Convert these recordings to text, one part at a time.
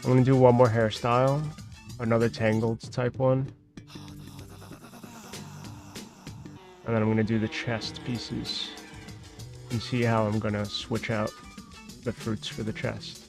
I'm gonna do one more hairstyle. another tangled type one. And then I'm going to do the chest pieces and see how I'm going to switch out the fruits for the chest.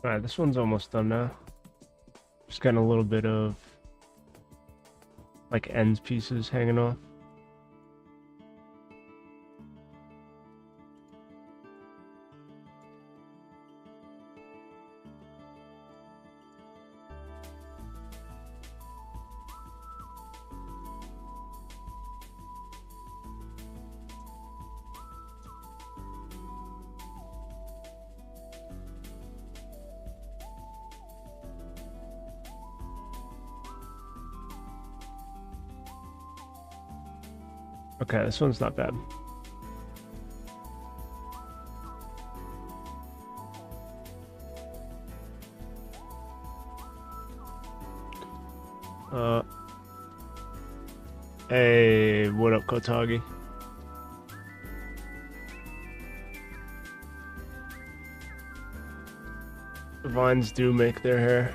Alright, this one's almost done now. Just getting a little bit of like end pieces hanging off. Okay, this one's not bad. Hey, what up, Kotagi? The vines do make their hair.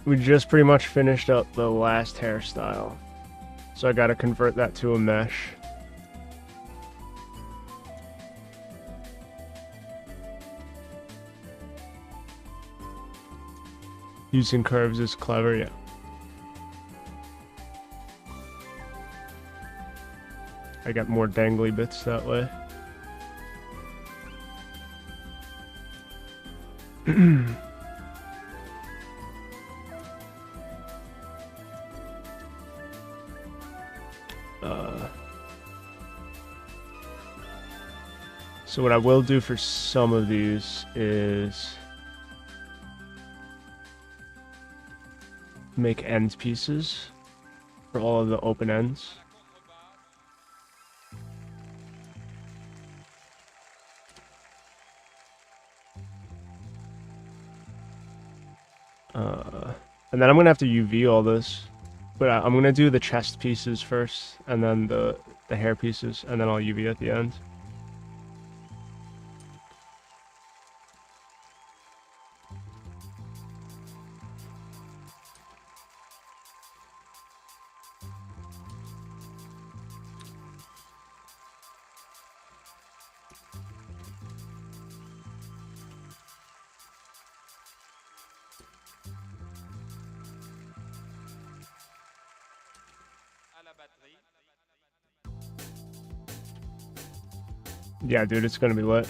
We just pretty much finished up the last hairstyle, so I gotta convert that to a mesh. Using curves is clever, yeah. I got more dangly bits that way. So what I will do for some of these is make end pieces for all of the open ends. And then I'm gonna have to UV all this, but I'm gonna do the chest pieces first, and then the hair pieces, and then I'll UV at the end. Yeah, dude, it's gonna be lit.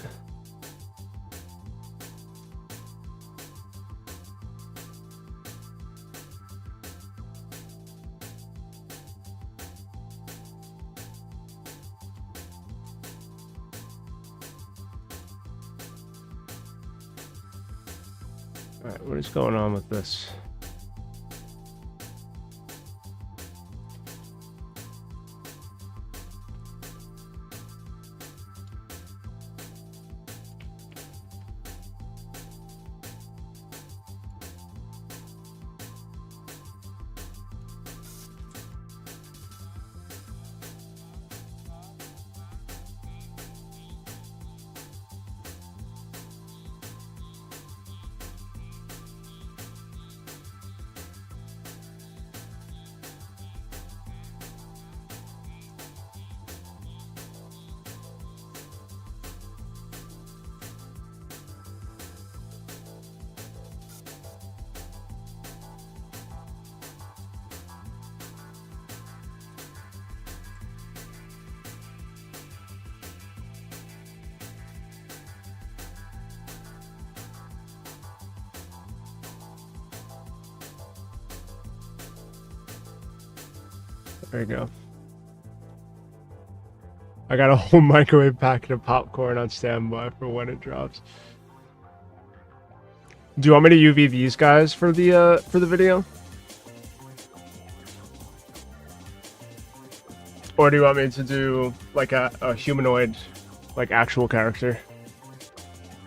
Alright, what is going on with this? There you go. I got a whole microwave packet of popcorn on standby for when it drops. Do you want me to UV these guys for the video? Or do you want me to do like a humanoid, like actual character?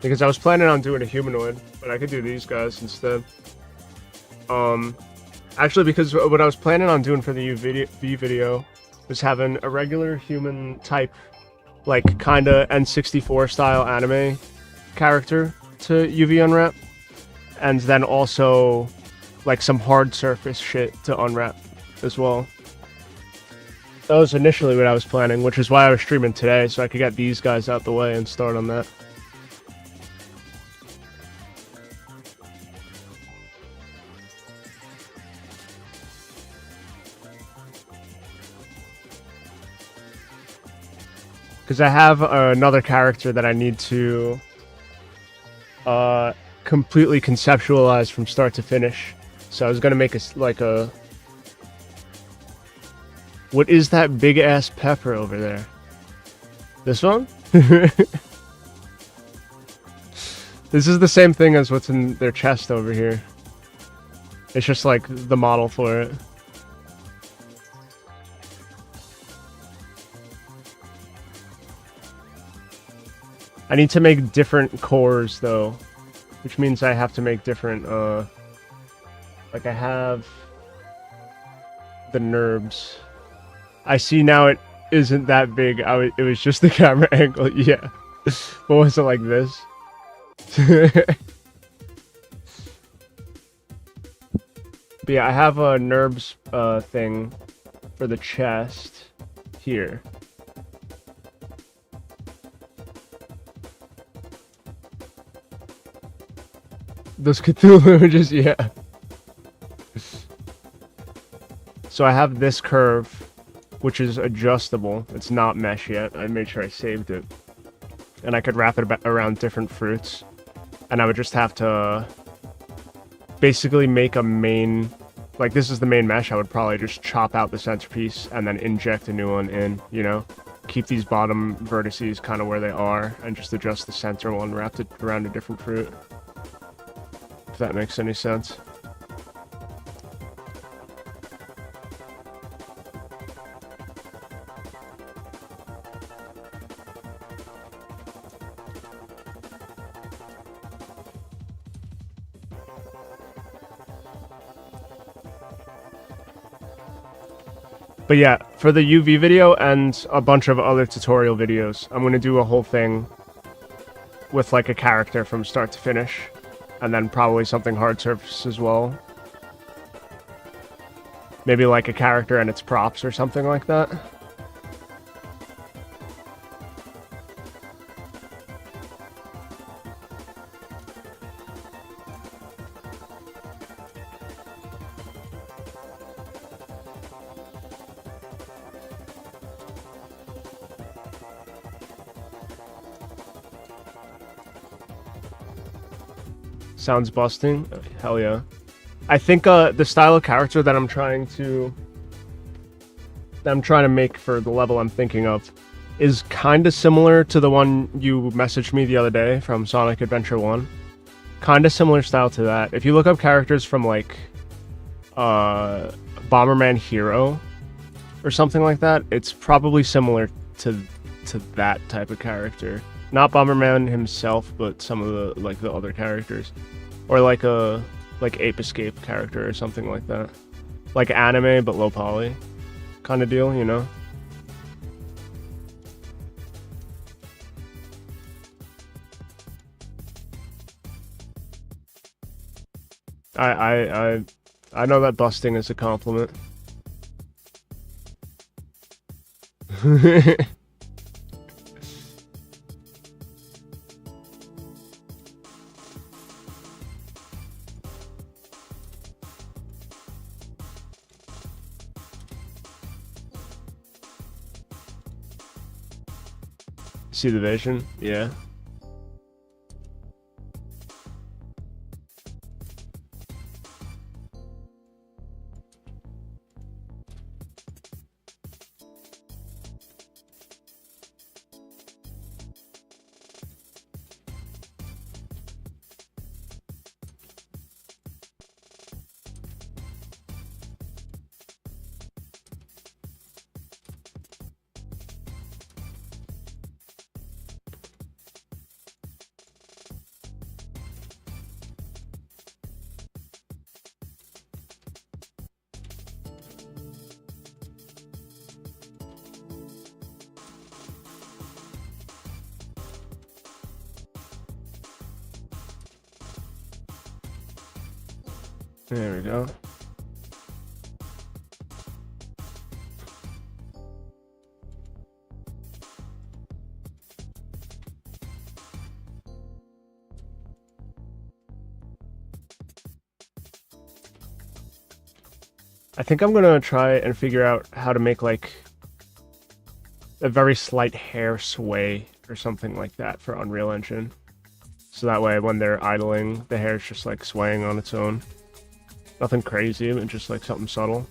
Because I was planning on doing a humanoid, but I could do these guys instead. Actually, because what I was planning on doing for the UV video was having a regular human type, like kinda N64 style anime character to UV unwrap, and then also like some hard surface shit to unwrap as well. That was initially what I was planning, which is why I was streaming today, so I could get these guys out the way and start on that. Because I have another character that I need to completely conceptualize from start to finish. So I was gonna make a what is that big ass pepper over there? This one? This is the same thing as what's in their chest over here. It's just like the model for it. I need to make different cores though, which means I have to make different, like I have the NURBS. I see now it isn't that big. It was just the camera angle, yeah. What was it, like this? But yeah, I have a NURBS thing for the chest here. Those Cthulhu images, yeah. So I have this curve, which is adjustable. It's not mesh yet. I made sure I saved it. And I could wrap it around different fruits. And I would just have to basically make a main... Like, this is the main mesh. I would probably just chop out the centerpiece and then inject a new one in, you know? Keep these bottom vertices kind of where they are and just adjust the center one, wrap it around a different fruit. If that makes any sense. But yeah, for the UV video and a bunch of other tutorial videos, I'm going to do a whole thing with like a character from start to finish. And then probably something hard surface as well. Maybe like a character and its props or something like that. Sounds busting. Hell yeah. I think the style of character that I'm trying to make for the level I'm thinking of is kind of similar to the one you messaged me the other day from Sonic Adventure 1. Kind of similar style to that. If you look up characters from like Bomberman Hero or something like that, it's probably similar to that type of character. Not Bomberman himself, but some of the other characters. Or like a Ape Escape character or something like that. Like anime but low poly kind of deal, you know? I know that busting is a compliment. See the vision? Yeah. There we go. I think I'm gonna try and figure out how to make like a very slight hair sway or something like that for Unreal Engine. So that way when they're idling, the hair's just like swaying on its own. Nothing crazy, but just like something subtle.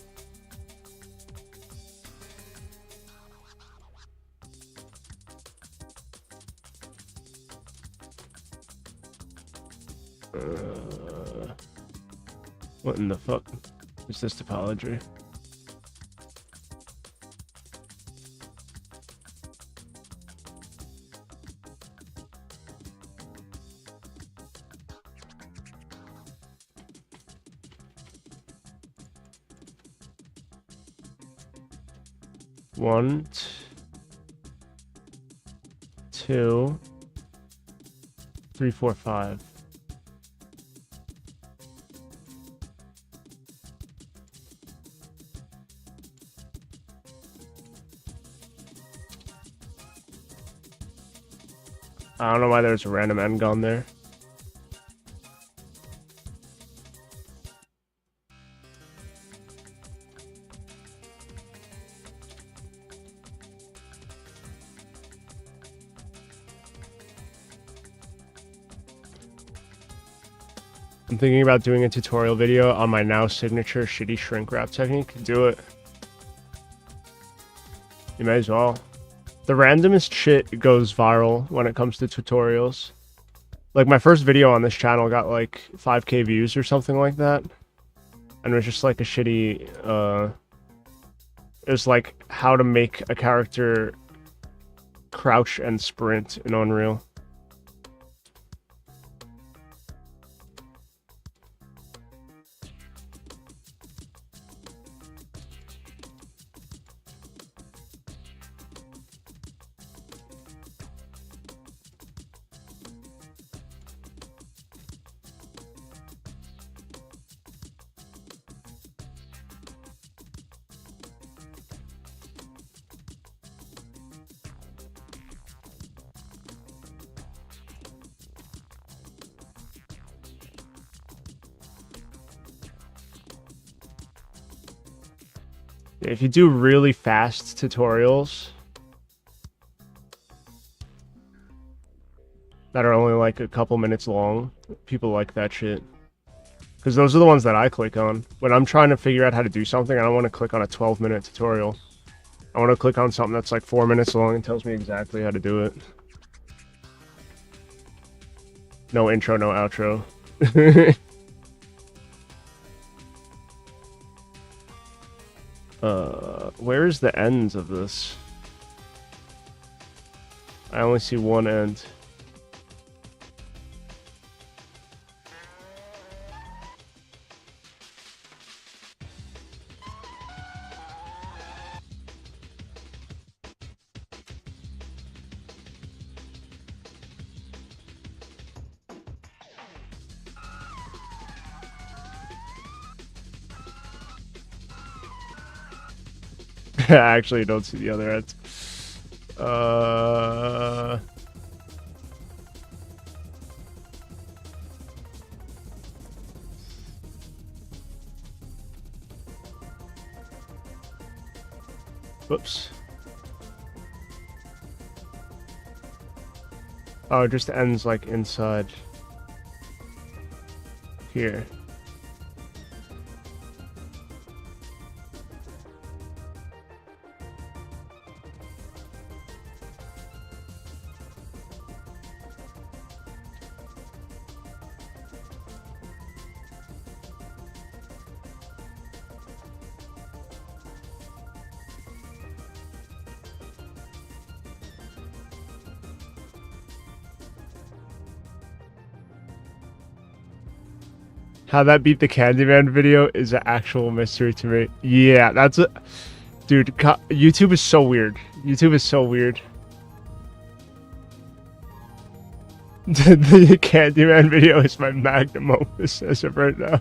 What in the fuck is this topology? One, two, three, four, five. I don't know why there's a random end gun there. I'm thinking about doing a tutorial video on my now signature shitty shrink wrap technique. Do it. You may as well. The randomest shit goes viral when it comes to tutorials. Like my first video on this channel got like 5k views or something like that. And it was just like a shitty, it was like how to make a character crouch and sprint in Unreal. If you do really fast tutorials that are only like a couple minutes long, people like that shit. Because those are the ones that I click on. When I'm trying to figure out how to do something, I don't want to click on a 12-minute tutorial. I want to click on something that's like 4 minutes long and tells me exactly how to do it. No intro, no outro. Where's the ends of this? I only see one end. I actually don't see the other end. Whoops. Oh, it just ends like inside here. How that beat the Candyman video is an actual mystery to me. Yeah, that's a... Dude, YouTube is so weird. YouTube is so weird. The Candyman video is my magnum opus as of right now.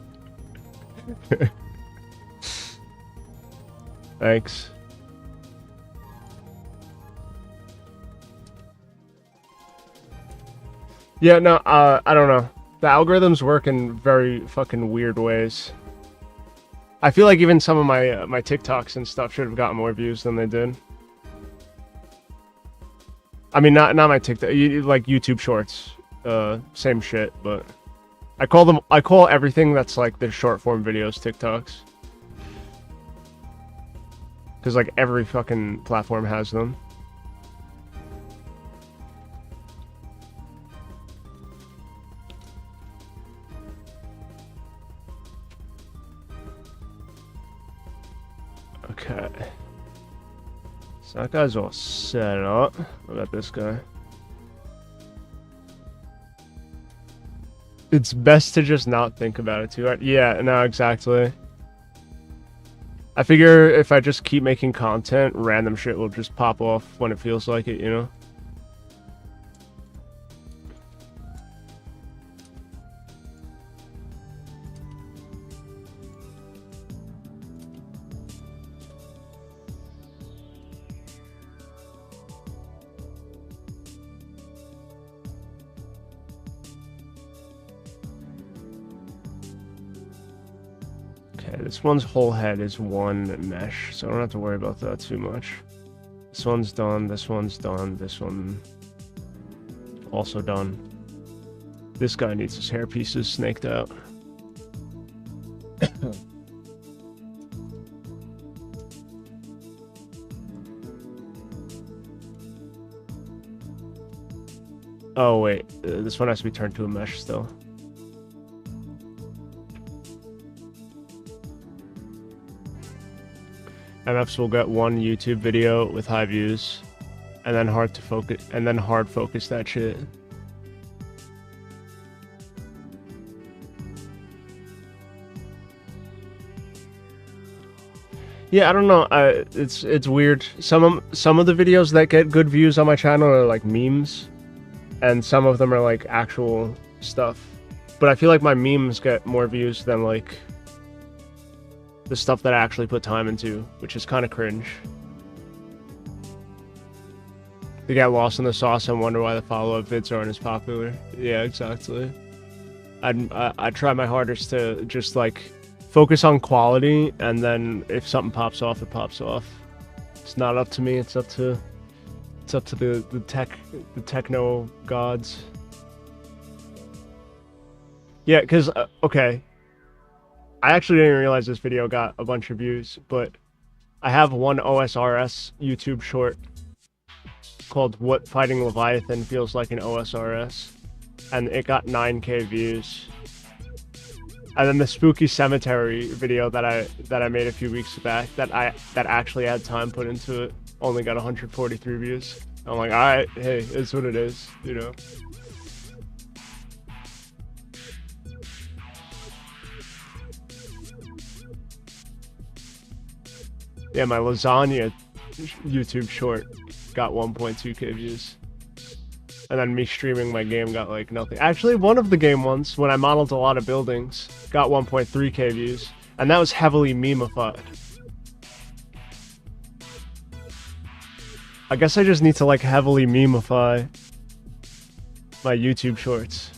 Thanks. Yeah, no, I don't know. The algorithms work in very fucking weird ways. I feel like even some of my my TikToks and stuff should have gotten more views than they did. I mean, not my TikTok, like YouTube Shorts. Same shit, but I call everything that's like the short form videos TikToks. Because like every fucking platform has them. Okay. So that guy's all set up. What about this guy? It's best to just not think about it too hard. Yeah, no, exactly. I figure if I just keep making content, random shit will just pop off when it feels like it, you know? This one's whole head is one mesh, so I don't have to worry about that too much. This one's done, this one's done, this one also done. This guy needs his hair pieces snaked out. Oh wait, this one has to be turned to a mesh still. MFs will get one YouTube video with high views, and then hard focus that shit. Yeah, I don't know. It's weird. Some of the videos that get good views on my channel are like memes, and some of them are like actual stuff. But I feel like my memes get more views than like the stuff that I actually put time into, which is kind of cringe. They get lost in the sauce and wonder why the follow-up vids aren't as popular. Yeah, exactly. I try my hardest to just like focus on quality, and then if something pops off, it pops off. It's not up to me. It's up to the techno gods. Yeah, because okay. I actually didn't realize this video got a bunch of views, but I have one OSRS YouTube short called What Fighting Leviathan Feels Like in OSRS, and it got 9K views. And then the Spooky Cemetery video that I made a few weeks back that actually had time put into it only got 143 views. I'm like, alright, hey, it's what it is, you know. Yeah, my lasagna YouTube short got 1.2K views. And then me streaming my game got like nothing. Actually, one of the game ones, when I modeled a lot of buildings, got 1.3K views. And that was heavily meme-ified. I guess I just need to like heavily meme-ify my YouTube shorts.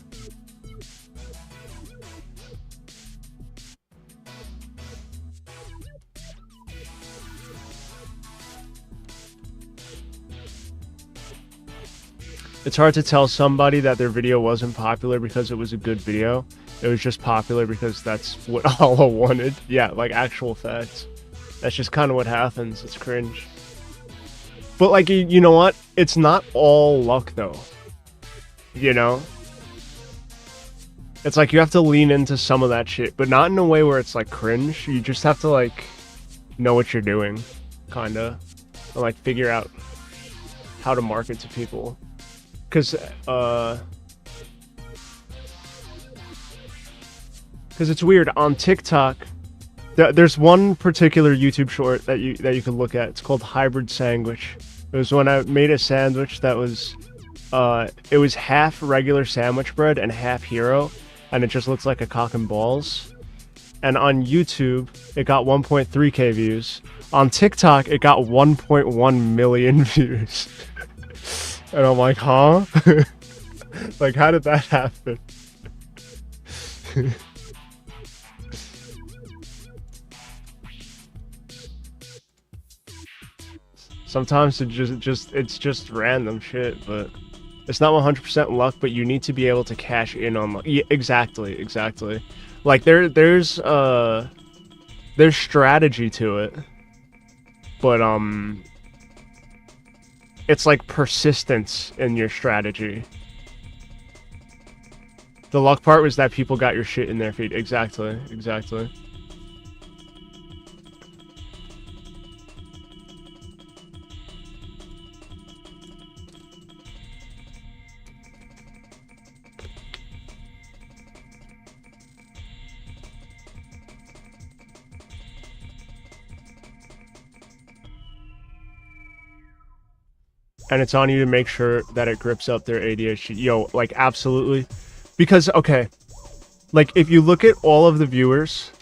It's hard to tell somebody that their video wasn't popular because it was a good video. It was just popular because that's what Allah wanted. Yeah, like actual facts. That's just kind of what happens. It's cringe. But like, you know what? It's not all luck though. You know? It's like you have to lean into some of that shit, but not in a way where it's like cringe. You just have to like know what you're doing, kinda. And like figure out how to market to people. Because it's weird on TikTok. There's one particular YouTube short that you can look at. It's called Hybrid Sandwich. It was when I made a sandwich that was it was half regular sandwich bread and half hero, and it just looks like a cock and balls. And on YouTube, it got 1.3K views. On TikTok, it got 1.1 million views. And I'm like, huh? Like, how did that happen? Sometimes it's just random shit, but it's not 100% luck, but you need to be able to cash in on luck. Yeah, exactly. Like there's strategy to it, but it's like persistence in your strategy. The luck part was that people got your shit in their feed. Exactly. And it's on you to make sure that it grips up their ADHD. Yo, like, absolutely. Because, okay, like, if you look at all of the viewers,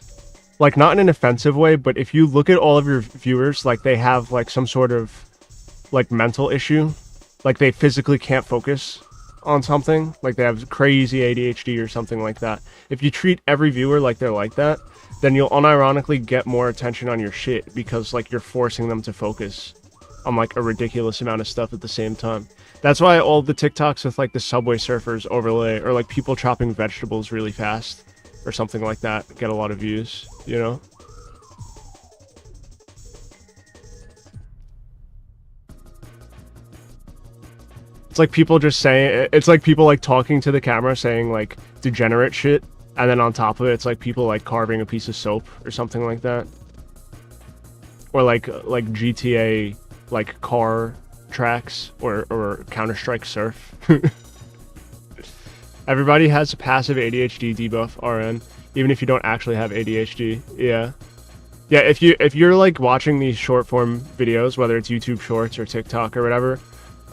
like, not in an offensive way, but if you look at all of your viewers, like, they have, like, some sort of, like, mental issue. Like, they physically can't focus on something. Like, they have crazy ADHD or something like that. If you treat every viewer like they're like that, then you'll unironically get more attention on your shit because, like, you're forcing them to focus on like a ridiculous amount of stuff at the same time. That's why all the TikToks with like the Subway Surfers overlay or like people chopping vegetables really fast or something like that get a lot of views, you know? It's like people just saying, it's like people like talking to the camera saying like degenerate shit, and then on top of it, it's like people like carving a piece of soap or something like that. Or like GTA like car tracks or Counter-Strike Surf. Everybody has a passive ADHD debuff RN, even if you don't actually have ADHD. Yeah, if you're like watching these short form videos, whether it's YouTube Shorts or TikTok or whatever,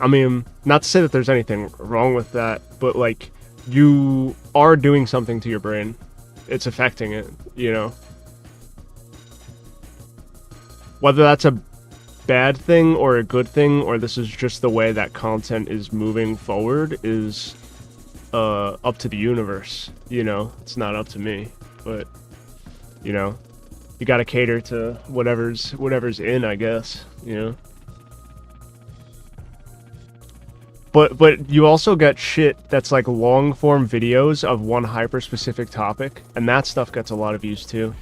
I mean, not to say that there's anything wrong with that, but like you are doing something to your brain. It's affecting it, you know. Whether that's a bad thing or a good thing, or this is just the way that content is moving forward, is up to the universe, you know. It's not up to me, but you know, you gotta cater to whatever's in, I guess, you know. But you also get shit that's like long form videos of one hyper specific topic, and that stuff gets a lot of views too.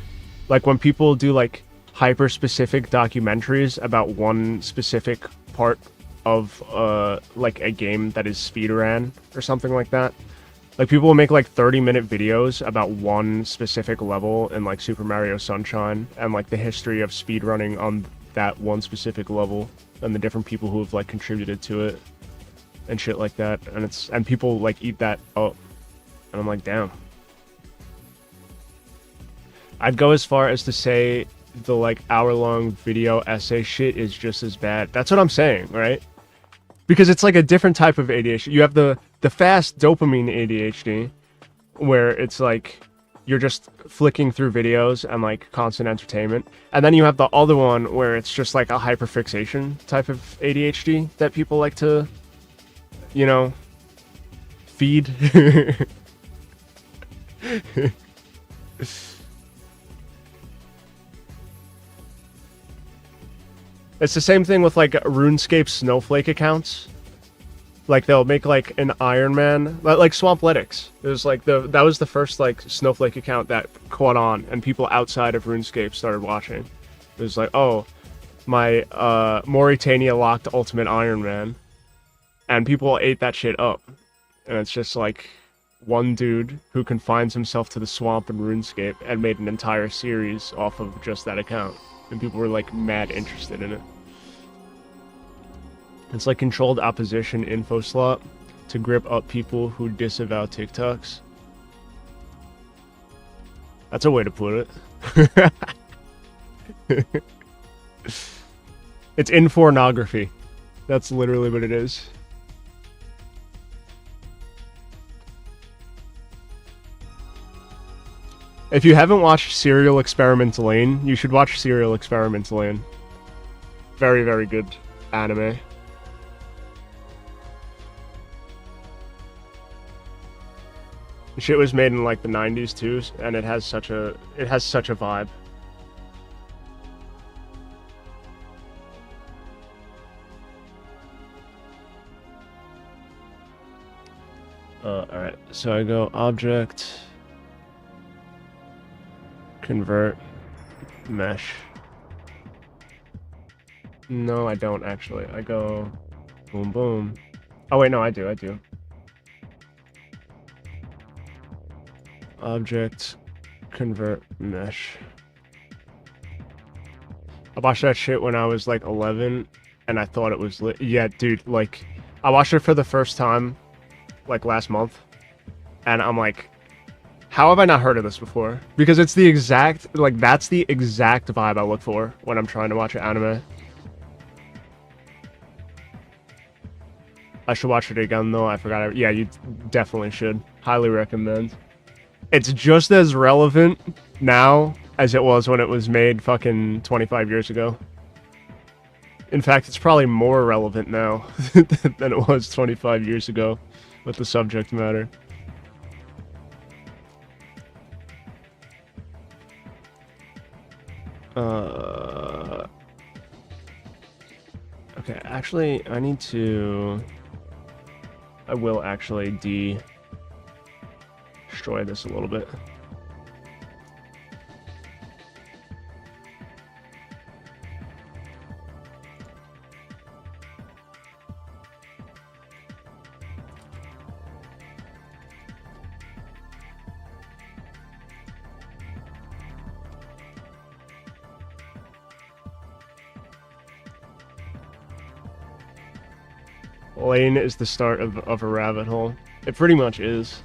Like when people do like hyper-specific documentaries about one specific part of like a game that is speedrun or something like that. Like people will make like 30-minute videos about one specific level in like Super Mario Sunshine and like the history of speedrunning on that one specific level and the different people who have like contributed to it and shit like that. And people like eat that up. And I'm like, damn. I'd go as far as to say the like hour-long video essay shit is just as bad. That's what I'm saying, right? Because it's like a different type of ADHD. You have the fast dopamine ADHD, where it's like you're just flicking through videos and like constant entertainment. And then you have the other one where it's just like a hyperfixation type of ADHD that people like to, you know, feed. It's the same thing with like RuneScape Snowflake accounts. Like they'll make like an Iron Man, like Swampletics. It was like that was the first like Snowflake account that caught on, and people outside of RuneScape started watching. It was like, oh, my Mauritania locked Ultimate Iron Man, and people ate that shit up. And it's just like one dude who confines himself to the swamp in RuneScape and made an entire series off of just that account. And people were like mad interested in it. It's like controlled opposition info slot to grip up people who disavow TikToks. That's a way to put it. It's infornography. That's literally what it is. If you haven't watched Serial Experiment Lane, you should watch Serial Experiment Lane. Very, very good anime. The shit was made in like the 90s too, and it has such a vibe. Alright, so I go object, convert, mesh. No, I don't actually. I go boom, boom. Oh wait, no, I do. Object, convert, mesh. I watched that shit when I was like 11, and I thought it was lit. Yeah, dude, like, I watched it for the first time, like last month, and I'm like, how have I not heard of this before? Because it's the exact, like, that's the exact vibe I look for when I'm trying to watch an anime. I should watch it again, though. I forgot. Yeah, you definitely should. Highly recommend. It's just as relevant now as it was when it was made fucking 25 years ago. In fact, it's probably more relevant now than it was 25 years ago with the subject matter. Okay, actually, I will actually destroy this a little bit. Lane is the start of a rabbit hole. It pretty much is.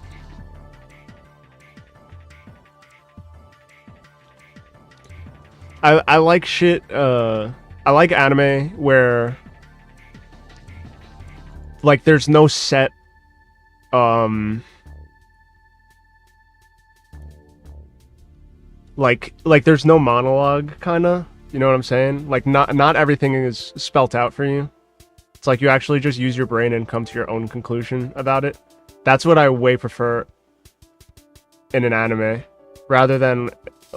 I like shit, I like anime where, like, there's no set, like there's no monologue, kinda, you know what I'm saying? Like, not everything is spelt out for you. It's like you actually just use your brain and come to your own conclusion about it. That's what I way prefer in an anime, rather than,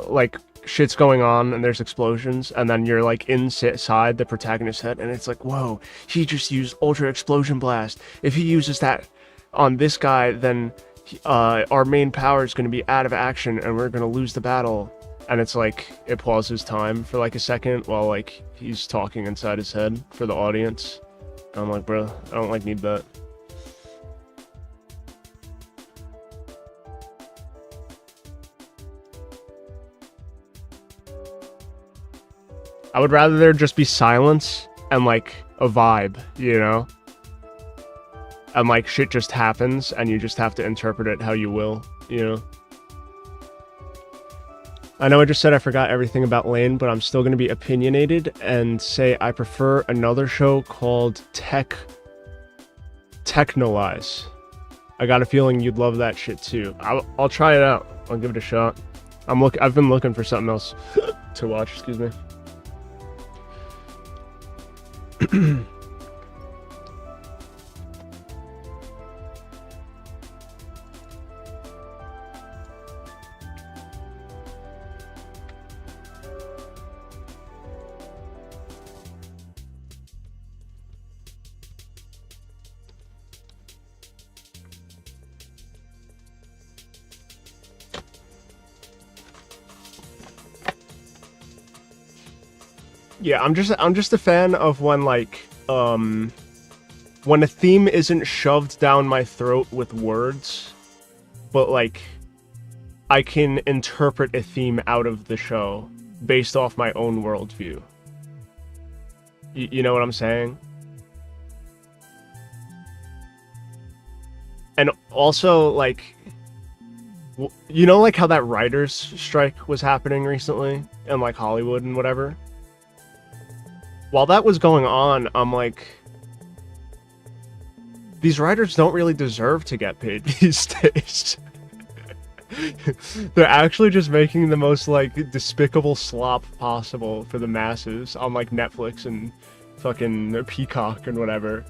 like, shit's going on and there's explosions, and then you're like inside the protagonist's head, and it's like, whoa, he just used Ultra Explosion Blast. If he uses that on this guy, then our main power is going to be out of action and we're going to lose the battle. And it's like, it pauses time for like a second while like he's talking inside his head for the audience. And I'm like, bro, I don't like need that. I would rather there just be silence and like a vibe, you know? And like shit just happens and you just have to interpret it how you will, you know? I know I just said I forgot everything about Lane, but I'm still going to be opinionated and say I prefer another show called Technolize. I got a feeling you'd love that shit too. I'll try it out. I'll give it a shot. I've been looking for something else to watch, excuse me. Yeah, I'm just a fan of when like when a theme isn't shoved down my throat with words, but like I can interpret a theme out of the show based off my own worldview. You know what I'm saying? And also, like, you know, like how that writer's strike was happening recently in like Hollywood and whatever? While that was going on, I'm like, these writers don't really deserve to get paid these days. They're actually just making the most, like, despicable slop possible for the masses on, like, Netflix and fucking Peacock and whatever.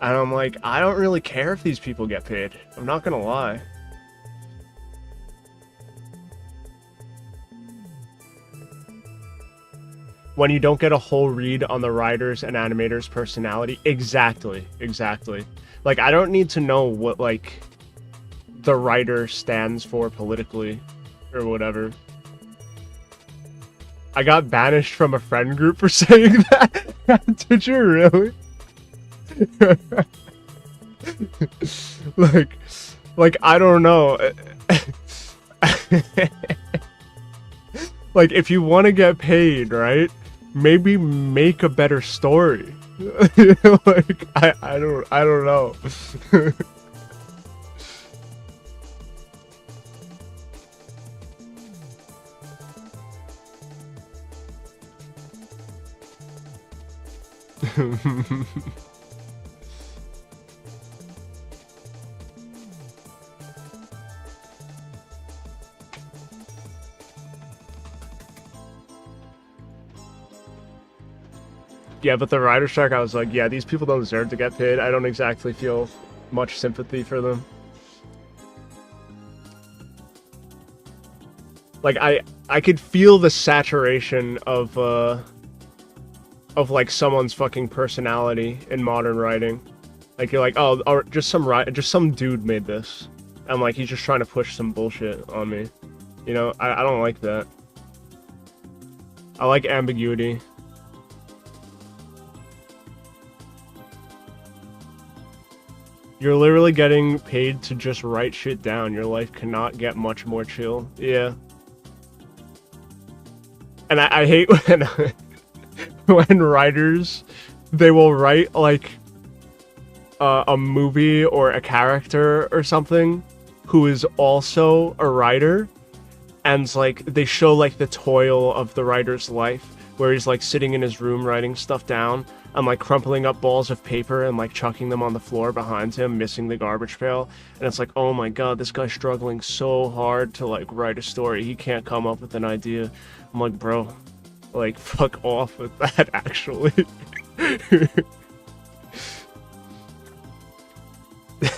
And I'm like, I don't really care if these people get paid. I'm not gonna lie. When you don't get a whole read on the writer's and animator's personality. Exactly. Like, I don't need to know what, like, the writer stands for politically or whatever. I got banished from a friend group for saying that. Did you really? like I don't know. Like, if you want to get paid, right? Maybe make a better story. Like, I don't know. Yeah, but the writer strike, I was like, yeah, these people don't deserve to get paid. I don't exactly feel much sympathy for them. Like, I could feel the saturation of like someone's fucking personality in modern writing. Like, you're like, oh, or just some dude made this. And like, he's just trying to push some bullshit on me. You know, I don't like that. I like ambiguity. You're literally getting paid to just write shit down. Your life cannot get much more chill. Yeah. And I hate when when writers, they will write like a movie or a character or something who is also a writer, and like they show like the toil of the writer's life, where he's like sitting in his room writing stuff down and like crumpling up balls of paper and like chucking them on the floor behind him, missing the garbage pail. And it's like, oh my god, this guy's struggling so hard to like write a story. He can't come up with an idea. I'm like, bro, like, fuck off with that, actually.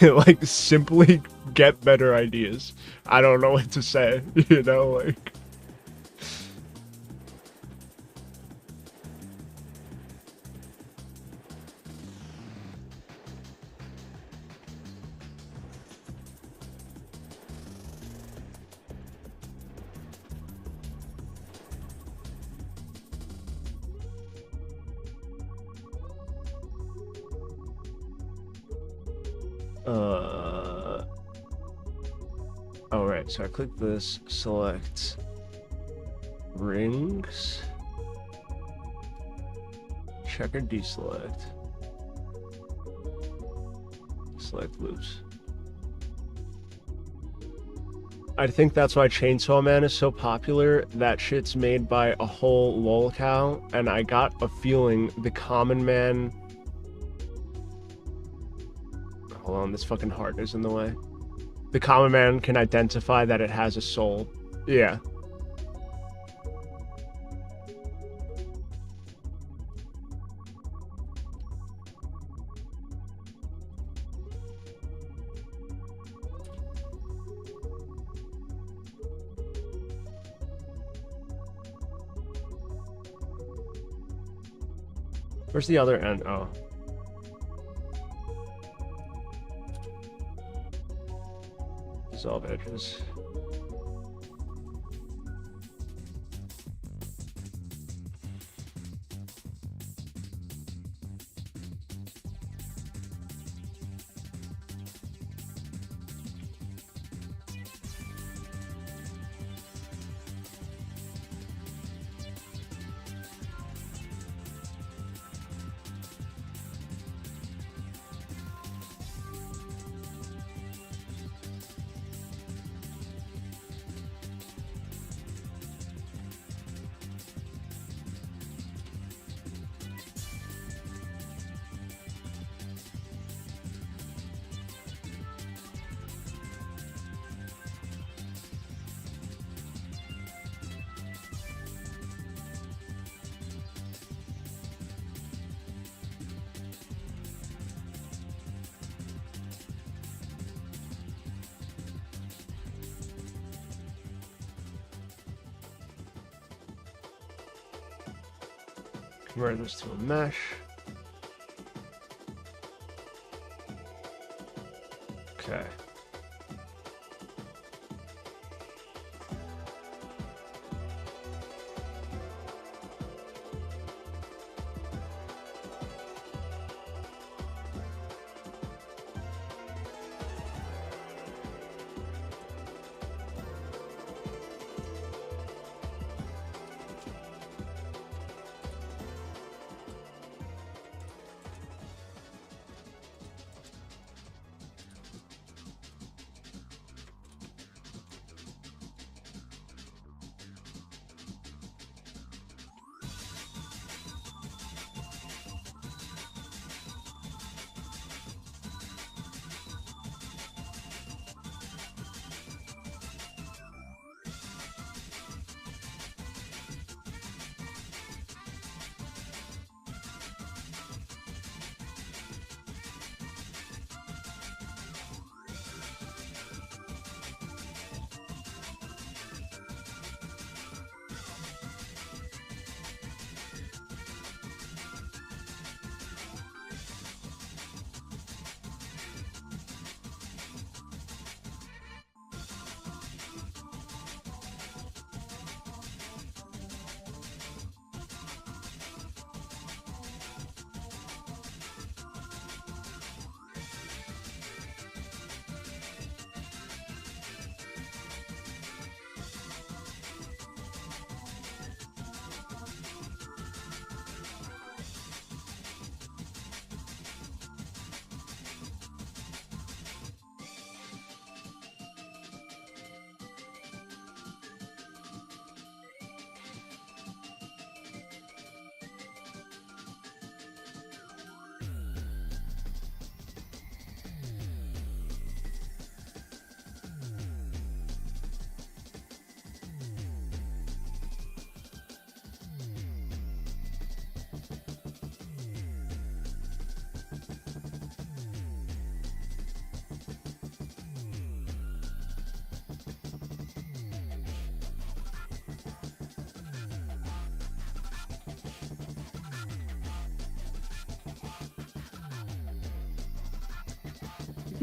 Like, simply get better ideas. I don't know what to say, you know, like... Alright, so I click this, select rings, check or deselect, select loops. I think that's why Chainsaw Man is so popular. That shit's made by a whole lolcow, and I got a feeling the common man... Hold on, this fucking heart is in the way. The common man can identify that it has a soul. Yeah. Where's the other end? Oh. Dissolve edges. Convert this to a mesh. Okay.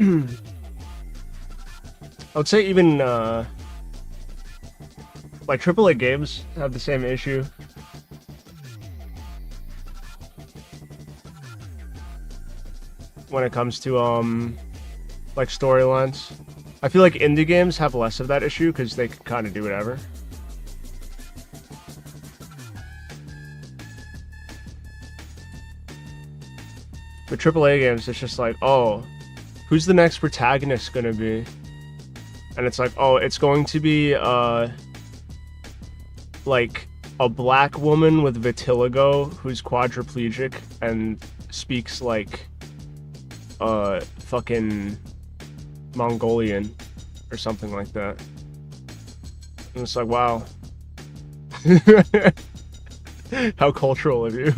I would say even like AAA games have the same issue. When it comes to like storylines. I feel like indie games have less of that issue because they can kind of do whatever. With AAA games, it's just like, oh, who's the next protagonist gonna be? And it's like, oh, it's going to be like a black woman with vitiligo who's quadriplegic and speaks like fucking Mongolian or something like that. And it's like, wow. How cultural of you.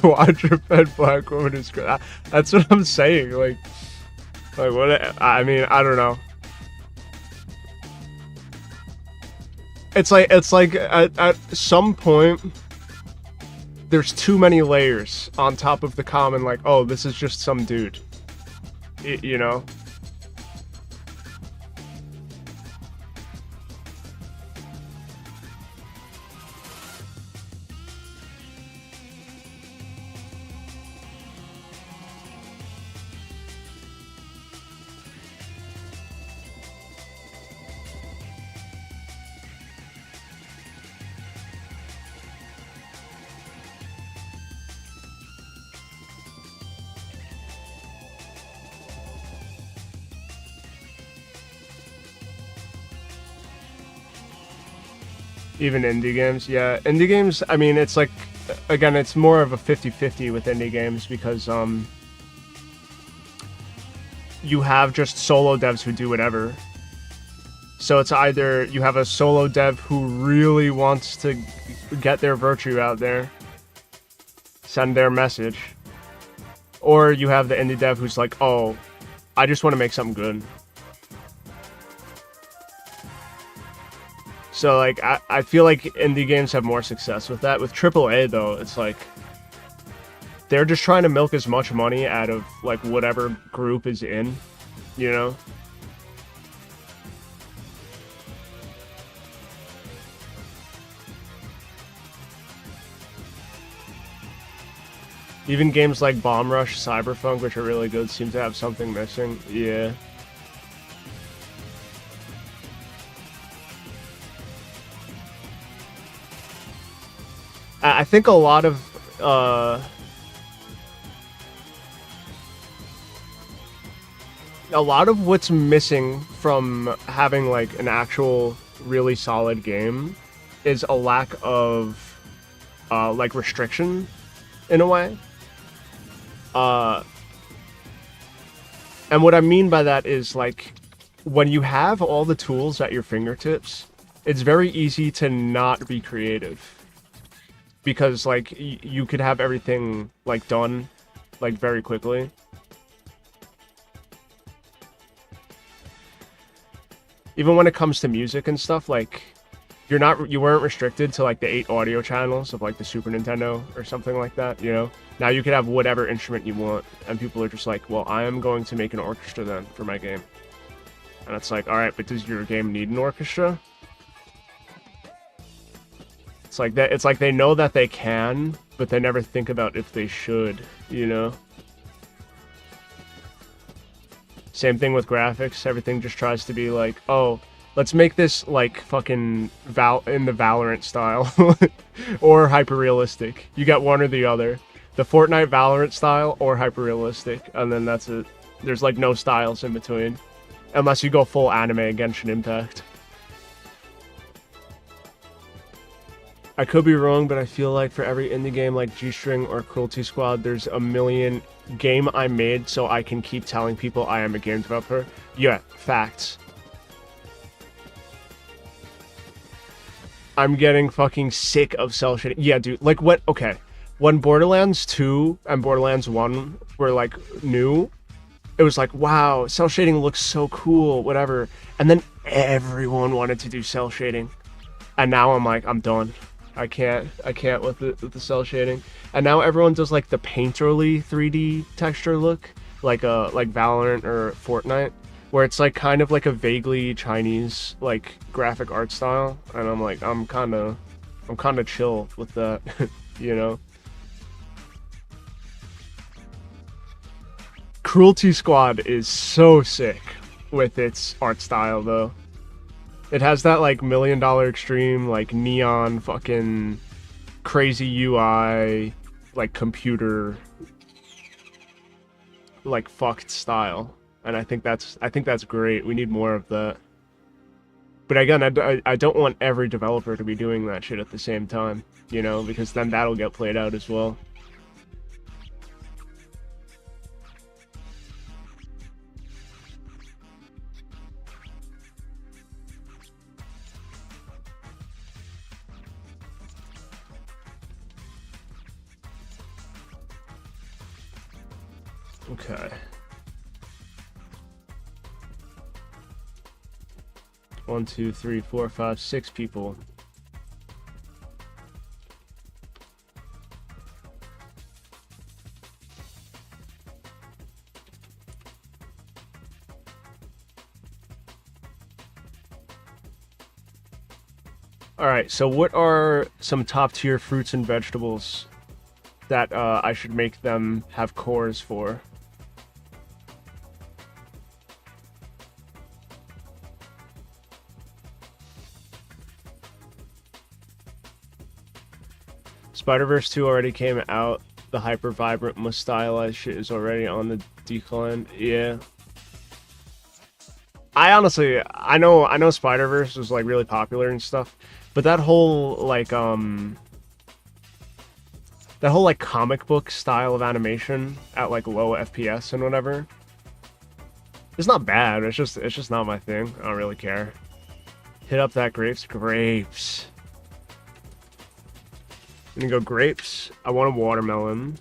Quadruped black woman is good. That's what I'm saying. Like what? I mean, I don't know. It's like at some point there's too many layers on top of the common. Like, oh, this is just some dude. You know. Even indie games, yeah. Indie games, I mean, it's like, again, it's more of a 50-50 with indie games because you have just solo devs who do whatever. So it's either you have a solo dev who really wants to get their virtue out there, send their message, or you have the indie dev who's like, oh, I just want to make something good. So, like, I feel like indie games have more success with that. With AAA, though, it's like, they're just trying to milk as much money out of, like, whatever group is in, you know? Even games like Bomb Rush, Cyberpunk, which are really good, seem to have something missing. Yeah. I think a lot of what's missing from having like an actual really solid game is a lack of like restriction in a way. And what I mean by that is like when you have all the tools at your fingertips, it's very easy to not be creative. Because, like, you could have everything, like, done, like, very quickly. Even when it comes to music and stuff, like, you weren't restricted to, like, the 8 audio channels of, like, the Super Nintendo or something like that, you know? Now you could have whatever instrument you want, and people are just like, well, I am going to make an orchestra then for my game. And it's like, alright, but does your game need an orchestra? It's like that. It's like they know that they can, but they never think about if they should, you know? Same thing with graphics. Everything just tries to be like, oh, let's make this like fucking in the Valorant style or hyper-realistic. You got one or the other. The Fortnite Valorant style or hyper-realistic, and then that's it. There's like no styles in between. Unless you go full anime Genshin Impact. I could be wrong, but I feel like for every indie game like G-String or Cruelty Squad, there's a million game I made so I can keep telling people I am a game developer. Yeah, facts. I'm getting fucking sick of cell shading. Yeah, dude, like what? Okay, when Borderlands 2 and Borderlands 1 were like new, it was like, wow, cell shading looks so cool, whatever. And then everyone wanted to do cell shading. And now I'm like, I'm done. I can't with the cell shading. And now everyone does like the painterly 3D texture look, like Valorant or Fortnite, where it's like kind of like a vaguely Chinese like graphic art style. And I'm like, I'm kind of chill with that, you know. Cruelty Squad is so sick with its art style though. It has that like $1 Million Extreme, like neon fucking crazy UI, like computer, like fucked style, and I think that's great. We need more of that. But again, I don't want every developer to be doing that shit at the same time, you know, because then that'll get played out as well. Okay. 1, 2, 3, 4, 5, 6 people. Alright, so what are some top tier fruits and vegetables that I should make them have cores for? Spider-Verse 2 already came out. The hyper vibrant, most stylized shit is already on the decline. Yeah. I honestly, I know Spider-Verse was like really popular and stuff, but that whole like comic book style of animation at like low FPS and whatever, it's not bad. It's just not my thing. I don't really care. Hit up that grapes. I'm gonna go grapes. I want a watermelon.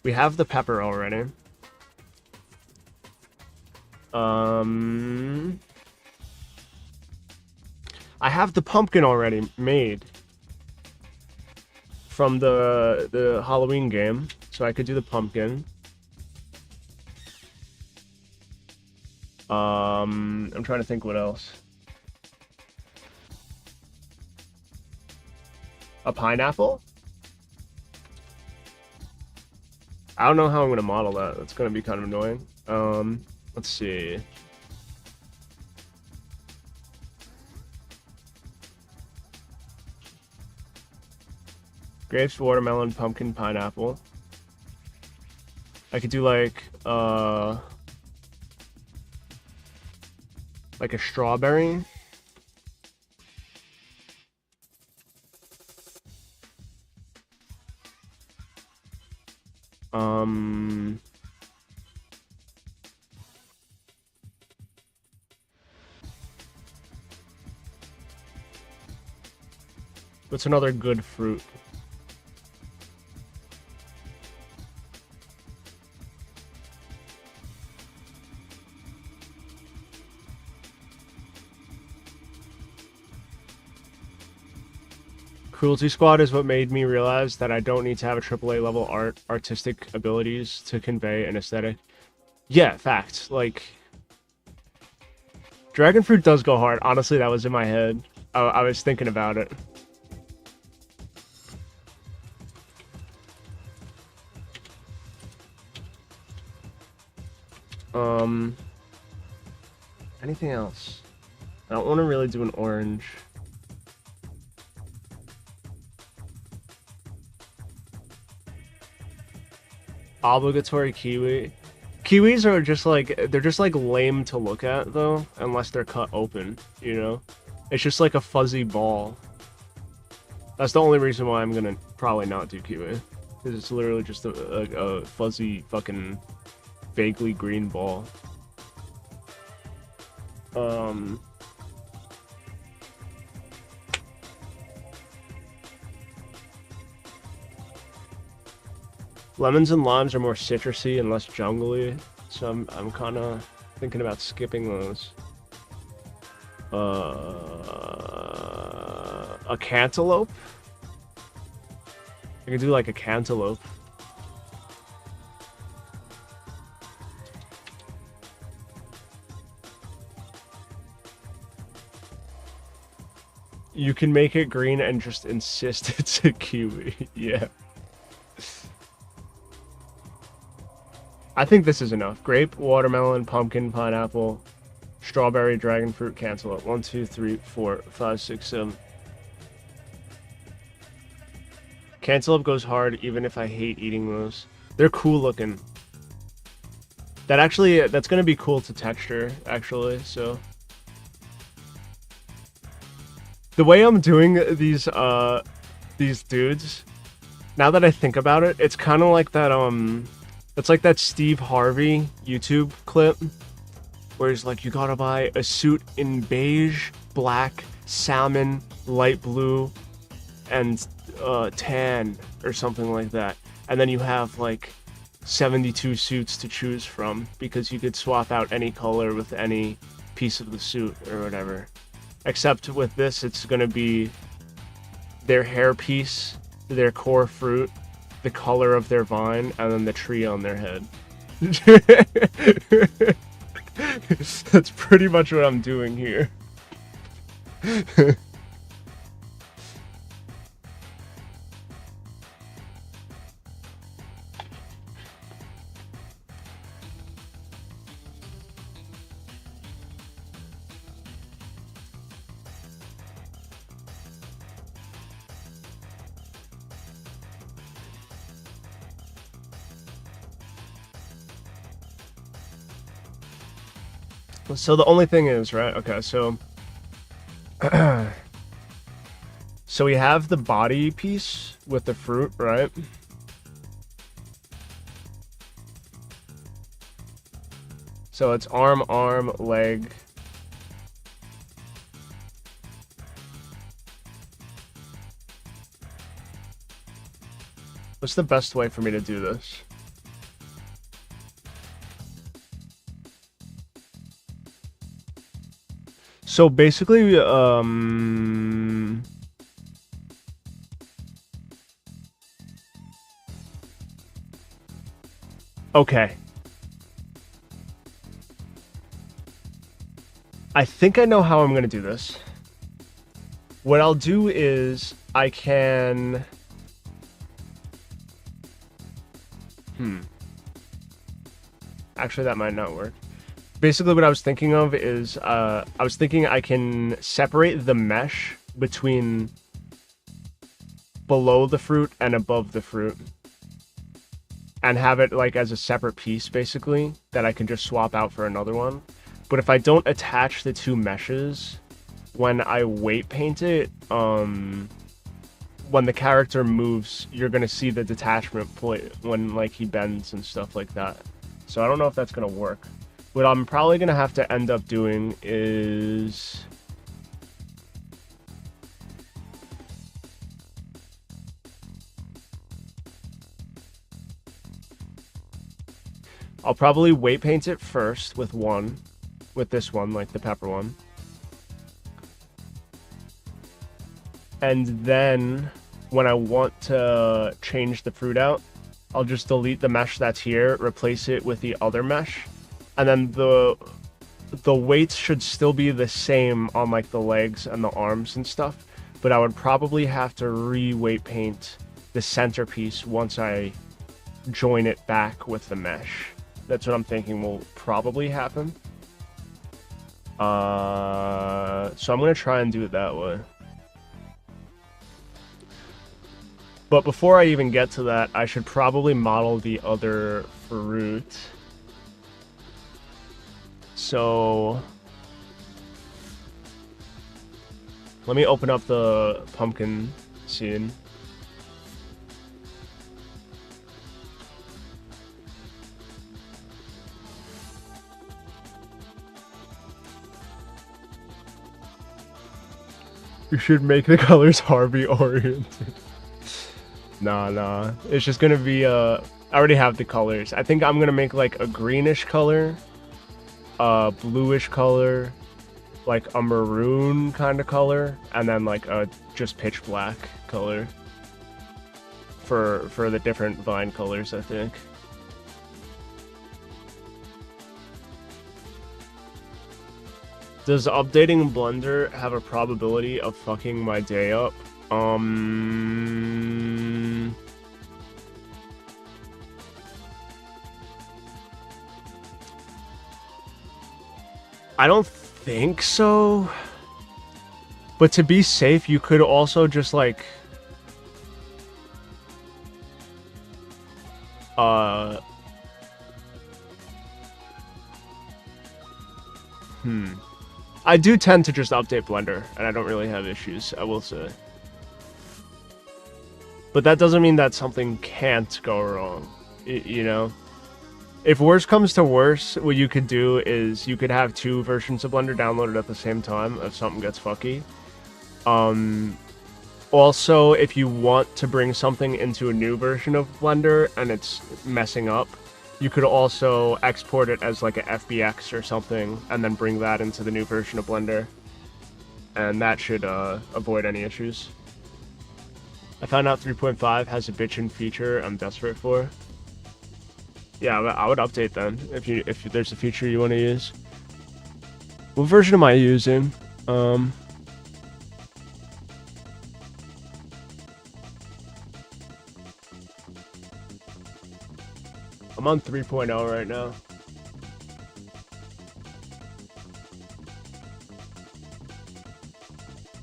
We have the pepper already. I have the pumpkin already made from the Halloween game, so I could do the pumpkin. I'm trying to think what else. A pineapple? I don't know how I'm gonna model that. That's gonna be kind of annoying. Let's see. Grapes, watermelon, pumpkin, pineapple. I could do like a strawberry. What's another good fruit? Cruelty Squad is what made me realize that I don't need to have a AAA level artistic abilities to convey an aesthetic. Yeah, facts. Like, Dragon Fruit does go hard. Honestly, that was in my head. I was thinking about it. Anything else? I don't want to really do an orange. Obligatory kiwi. Kiwis are just like, they're just like lame to look at though, unless they're cut open, you know? It's just like a fuzzy ball. That's the only reason why I'm gonna probably not do kiwi. Because it's literally just a fuzzy fucking vaguely green ball. Lemons and limes are more citrusy and less jungly, so I'm kind of thinking about skipping those. A cantaloupe? I could do like a cantaloupe. You can make it green and just insist it's a kiwi. Yeah. I think this is enough. Grape, watermelon, pumpkin, pineapple, strawberry, dragon fruit, cantaloupe. 1, 2, 3, 4, 5, 6, 7. Cantaloupe goes hard even if I hate eating those. They're cool looking. That's gonna be cool to texture, actually, so. The way I'm doing these dudes, now that I think about it, it's kind of like that, it's like that Steve Harvey YouTube clip, where he's like, you gotta buy a suit in beige, black, salmon, light blue, and tan, or something like that. And then you have, like, 72 suits to choose from, because you could swap out any color with any piece of the suit, or whatever. Except with this, it's gonna be their hairpiece, their core fruit, the color of their vine, and then the tree on their head. That's pretty much what I'm doing here. So the only thing is, right, okay, so so we have the body piece with the fruit, right? So it's arm, leg. What's the best way for me to do this? So basically, okay. I think I know how I'm gonna do this. What I'll do is I can... Actually, that might not work. Basically, what I was thinking of is, I was thinking I can separate the mesh between below the fruit and above the fruit, and have it like as a separate piece, basically, that I can just swap out for another one. But if I don't attach the two meshes, when I weight paint it, when the character moves, you're gonna see the detachment point when like he bends and stuff like that. So I don't know if that's gonna work. What I'm probably gonna have to end up doing is I'll probably weight paint it first with this one, like the pepper one. And then when I want to change the fruit out, I'll just delete the mesh that's here, replace it with the other mesh. And then the weights should still be the same on like the legs and the arms and stuff, but I would probably have to re-weight paint the centerpiece once I join it back with the mesh. That's what I'm thinking will probably happen. So I'm gonna try and do it that way. But before I even get to that, I should probably model the other fruit. So let me open up the pumpkin seed. You should make the colors Harvey oriented. Nah. It's just gonna be I I already have the colors. I think I'm gonna make like a greenish color, a bluish color, like a maroon kind of color, and then like a just pitch black color for the different vine colors, I think. Does updating Blender have a probability of fucking my day up? I don't think so. But to be safe, you could also just like I do tend to just update Blender, and I don't really have issues, I will say. But that doesn't mean that something can't go wrong, you know? If worse comes to worse, what you could do is you could have 2 versions of Blender downloaded at the same time if something gets fucky. Also, if you want to bring something into a new version of Blender and it's messing up, you could also export it as like a FBX or something and then bring that into the new version of Blender. And that should avoid any issues. I found out 3.5 has a bitchin' feature I'm desperate for. Yeah, I would update then if there's a feature you want to use. What version am I using? I'm on 3.0 right now.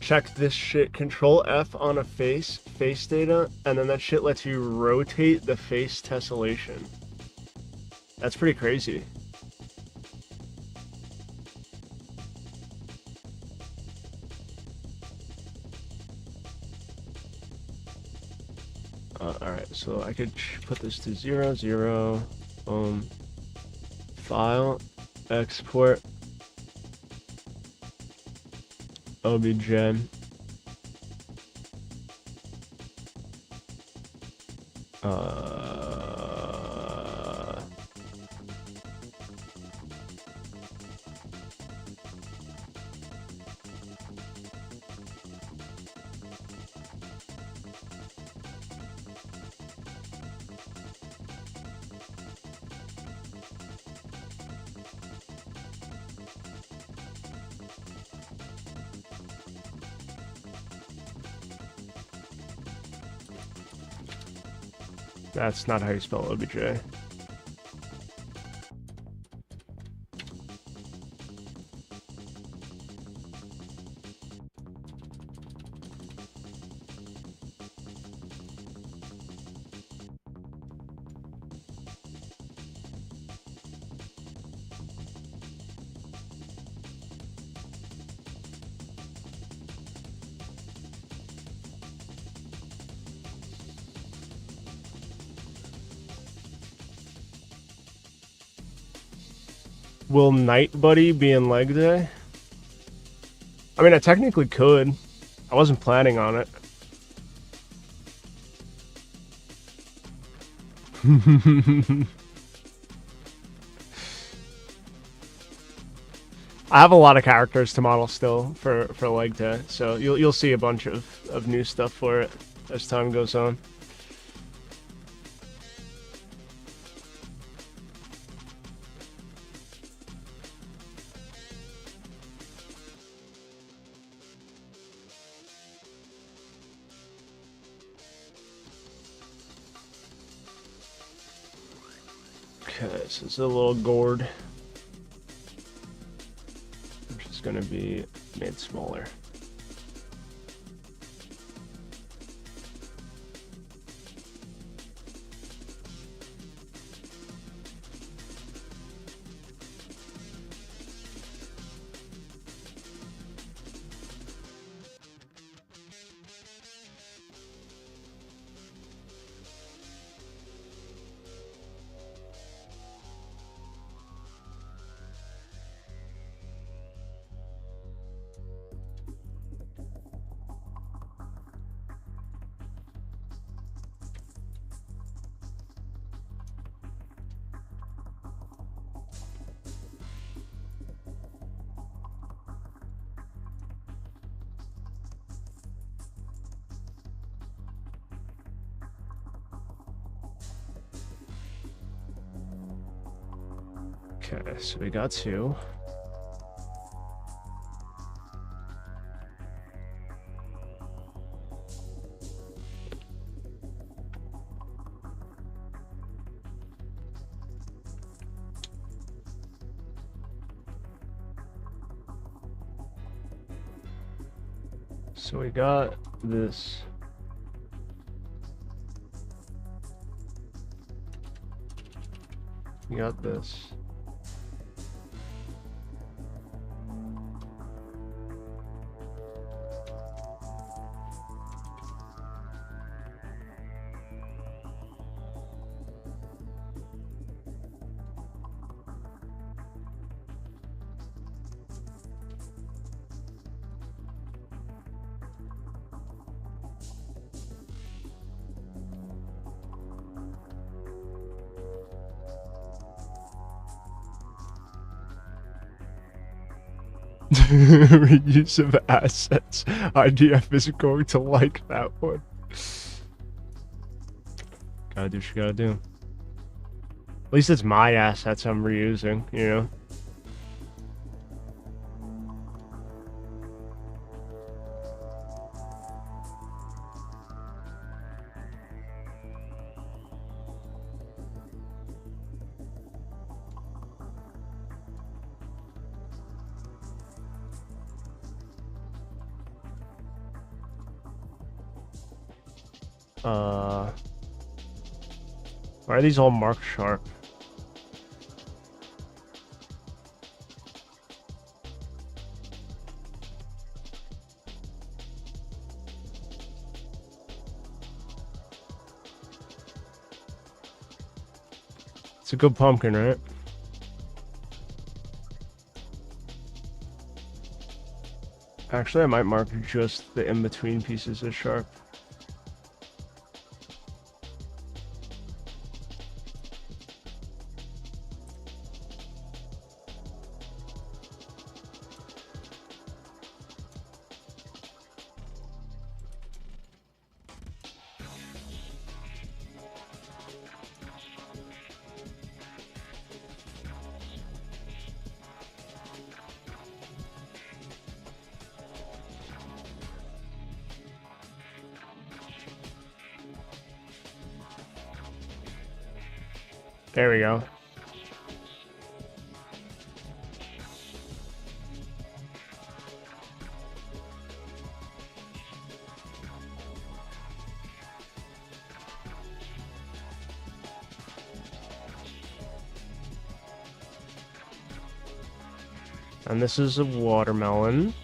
Check this shit. Control F on a face data, and then that shit lets you rotate the face tessellation. That's pretty crazy. Alright, so I could put this to 0, 0, file, export, obj, That's not how you spell OBJ. Will Night Buddy be in leg day? I mean, I technically could. I wasn't planning on it. I have a lot of characters to model still for leg day, so you'll see a bunch of new stuff for it as time goes on. Okay, so it's a little gourd, which is going to be made smaller. Okay, so we got 2. So we got this. We got this. Reuse of assets. IDF is going to like that one. Gotta do what you gotta do. At least it's my assets I'm reusing, you know? Why are these all marked sharp? It's a good pumpkin, right? Actually, I might mark just the in-between pieces as sharp. There we go. And this is a watermelon.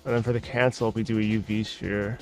And then for the cancel, we do a UV sphere.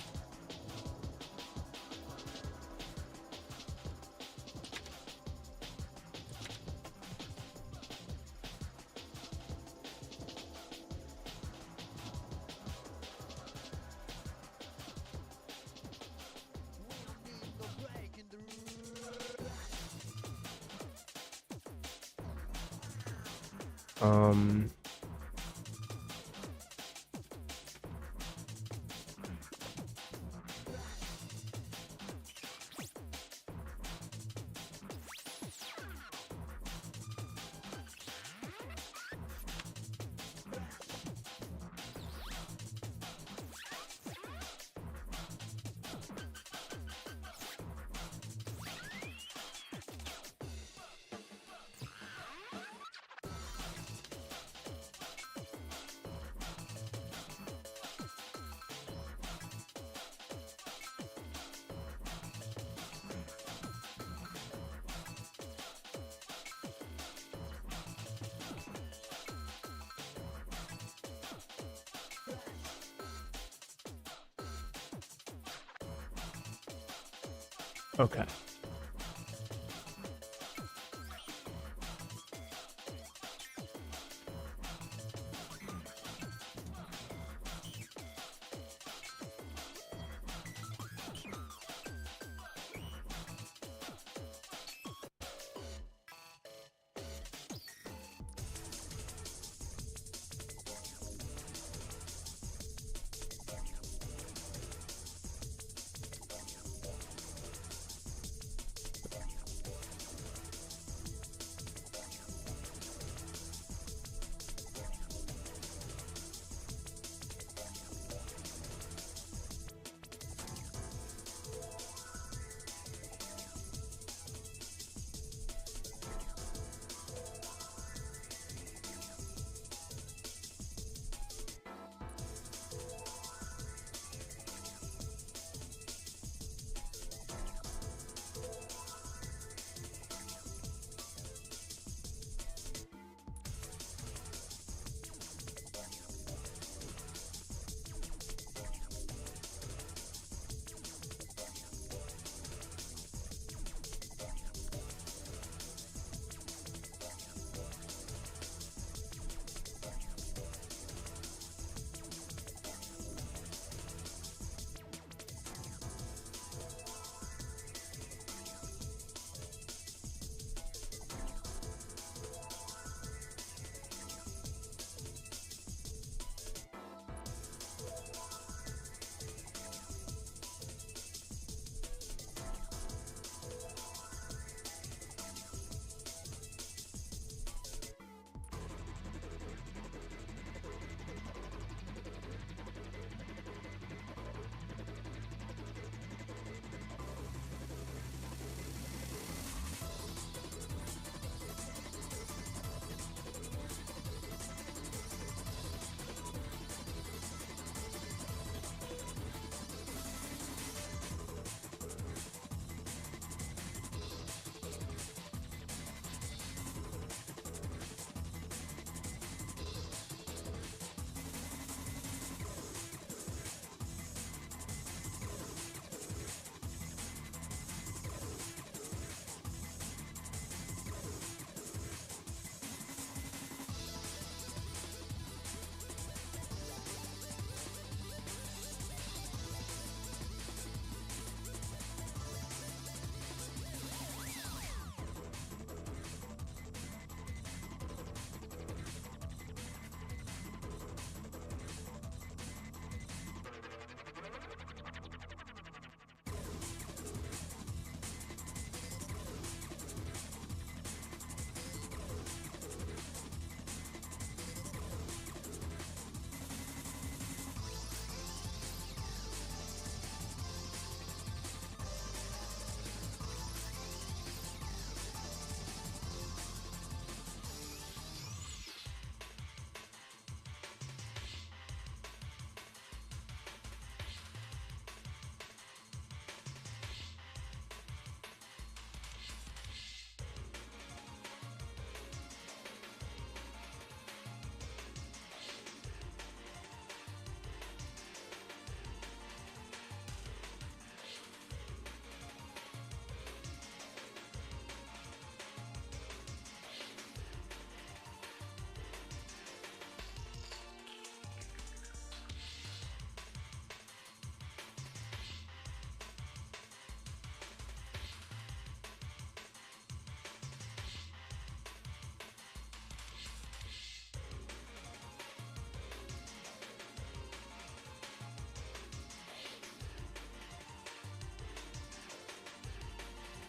Okay.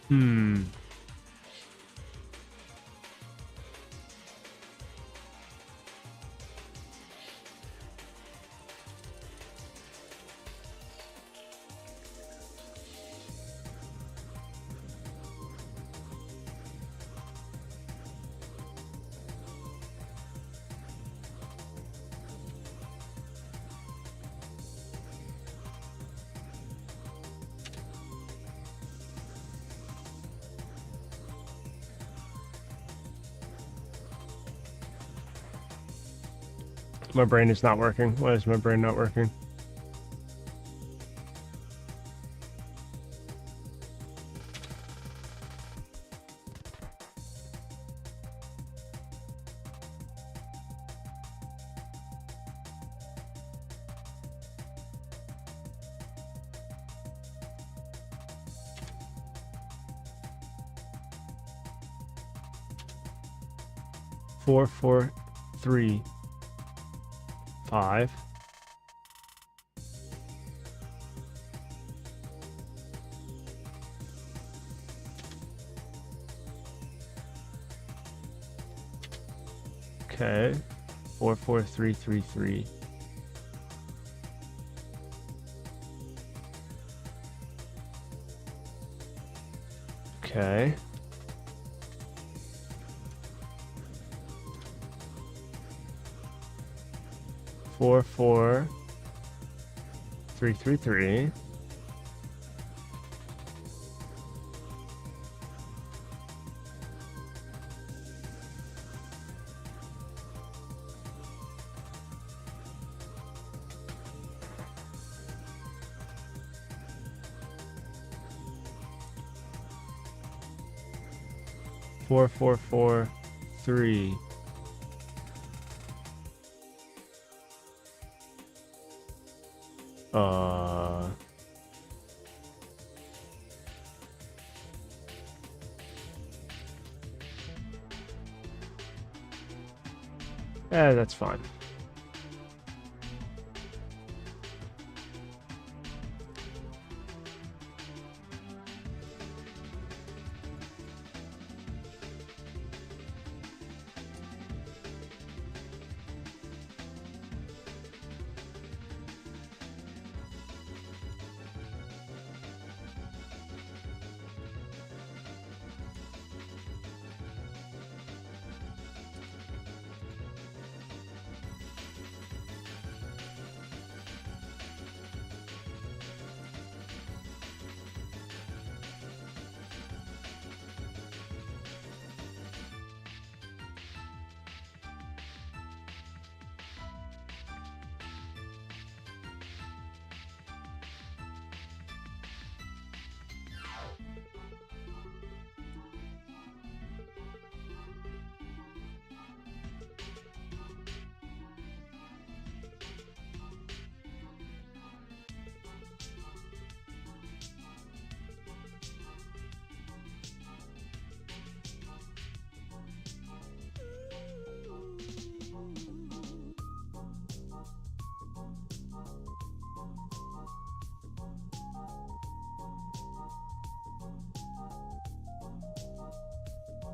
Hmm. My brain is not working. Why is my brain not working? Four, 4, 3, 5. Okay. 4, 4, 3, 3, 3. Okay. 4, 4, 3, 3, 3. Four, 4, 4, 3. That's fine.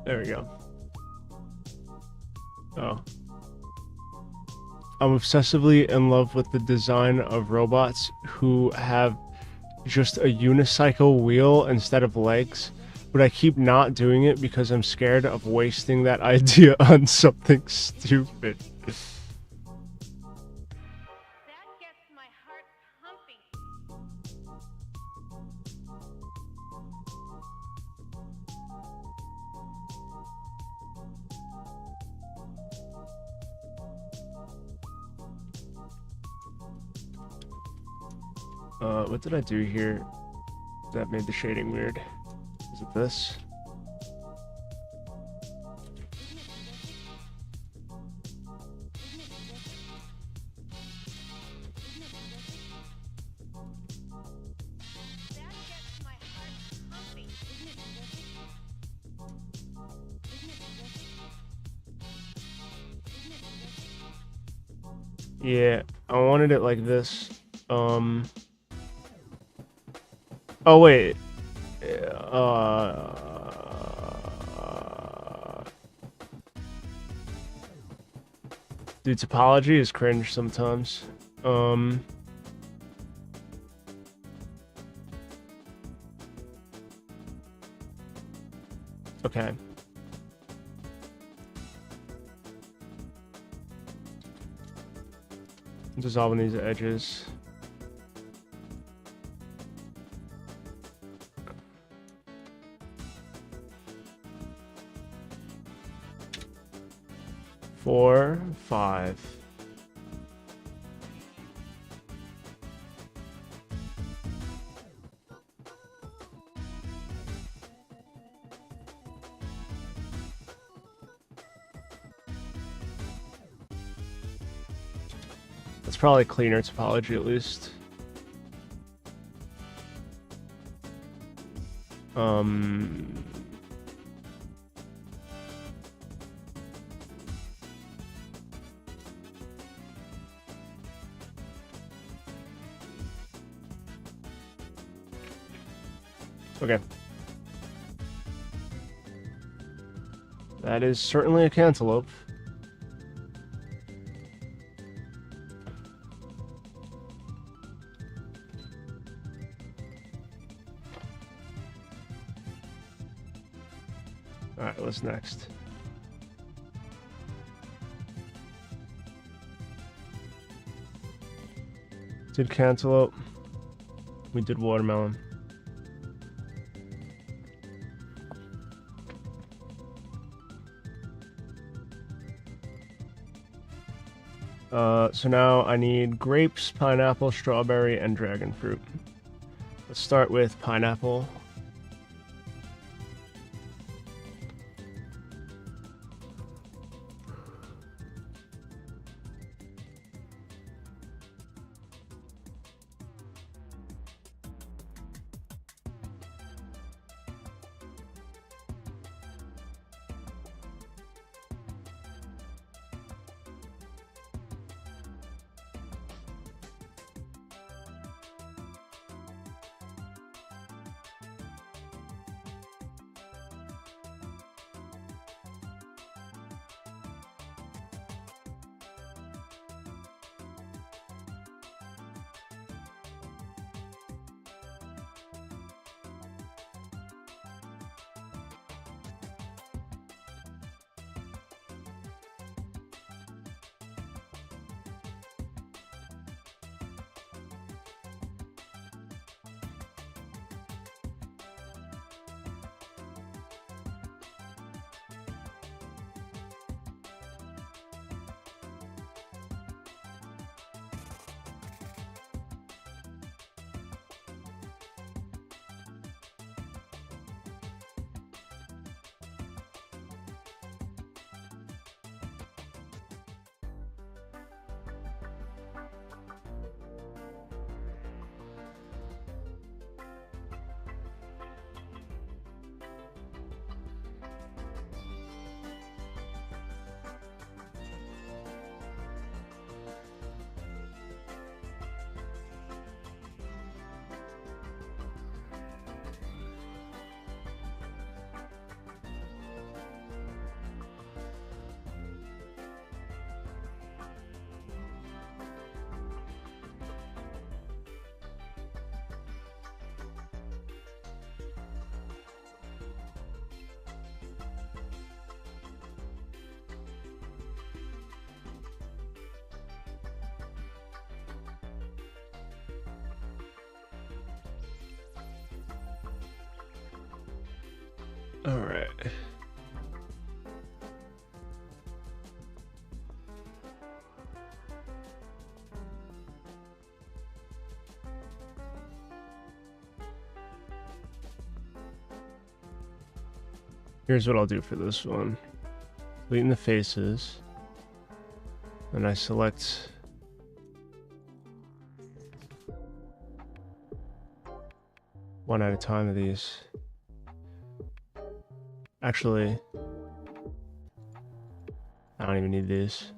There we go. Oh. I'm obsessively in love with the design of robots who have just a unicycle wheel instead of legs, but I keep not doing it because I'm scared of wasting that idea on something stupid. That gets my heart pumping. What did I do here that made the shading weird? Is it this? That gets my heart pumping. Yeah, I wanted it like this. Oh wait, Dude, topology is cringe sometimes. Okay. Dissolving these edges. Four, five. That's probably cleaner topology at least. Okay. That is certainly a cantaloupe. Alright, what's next? Did cantaloupe. We did watermelon. So now I need grapes, pineapple, strawberry, and dragon fruit. Let's start with pineapple. All right. Here's what I'll do for this one. Delete the faces. And I select one at a time of these. Actually, I don't even need these.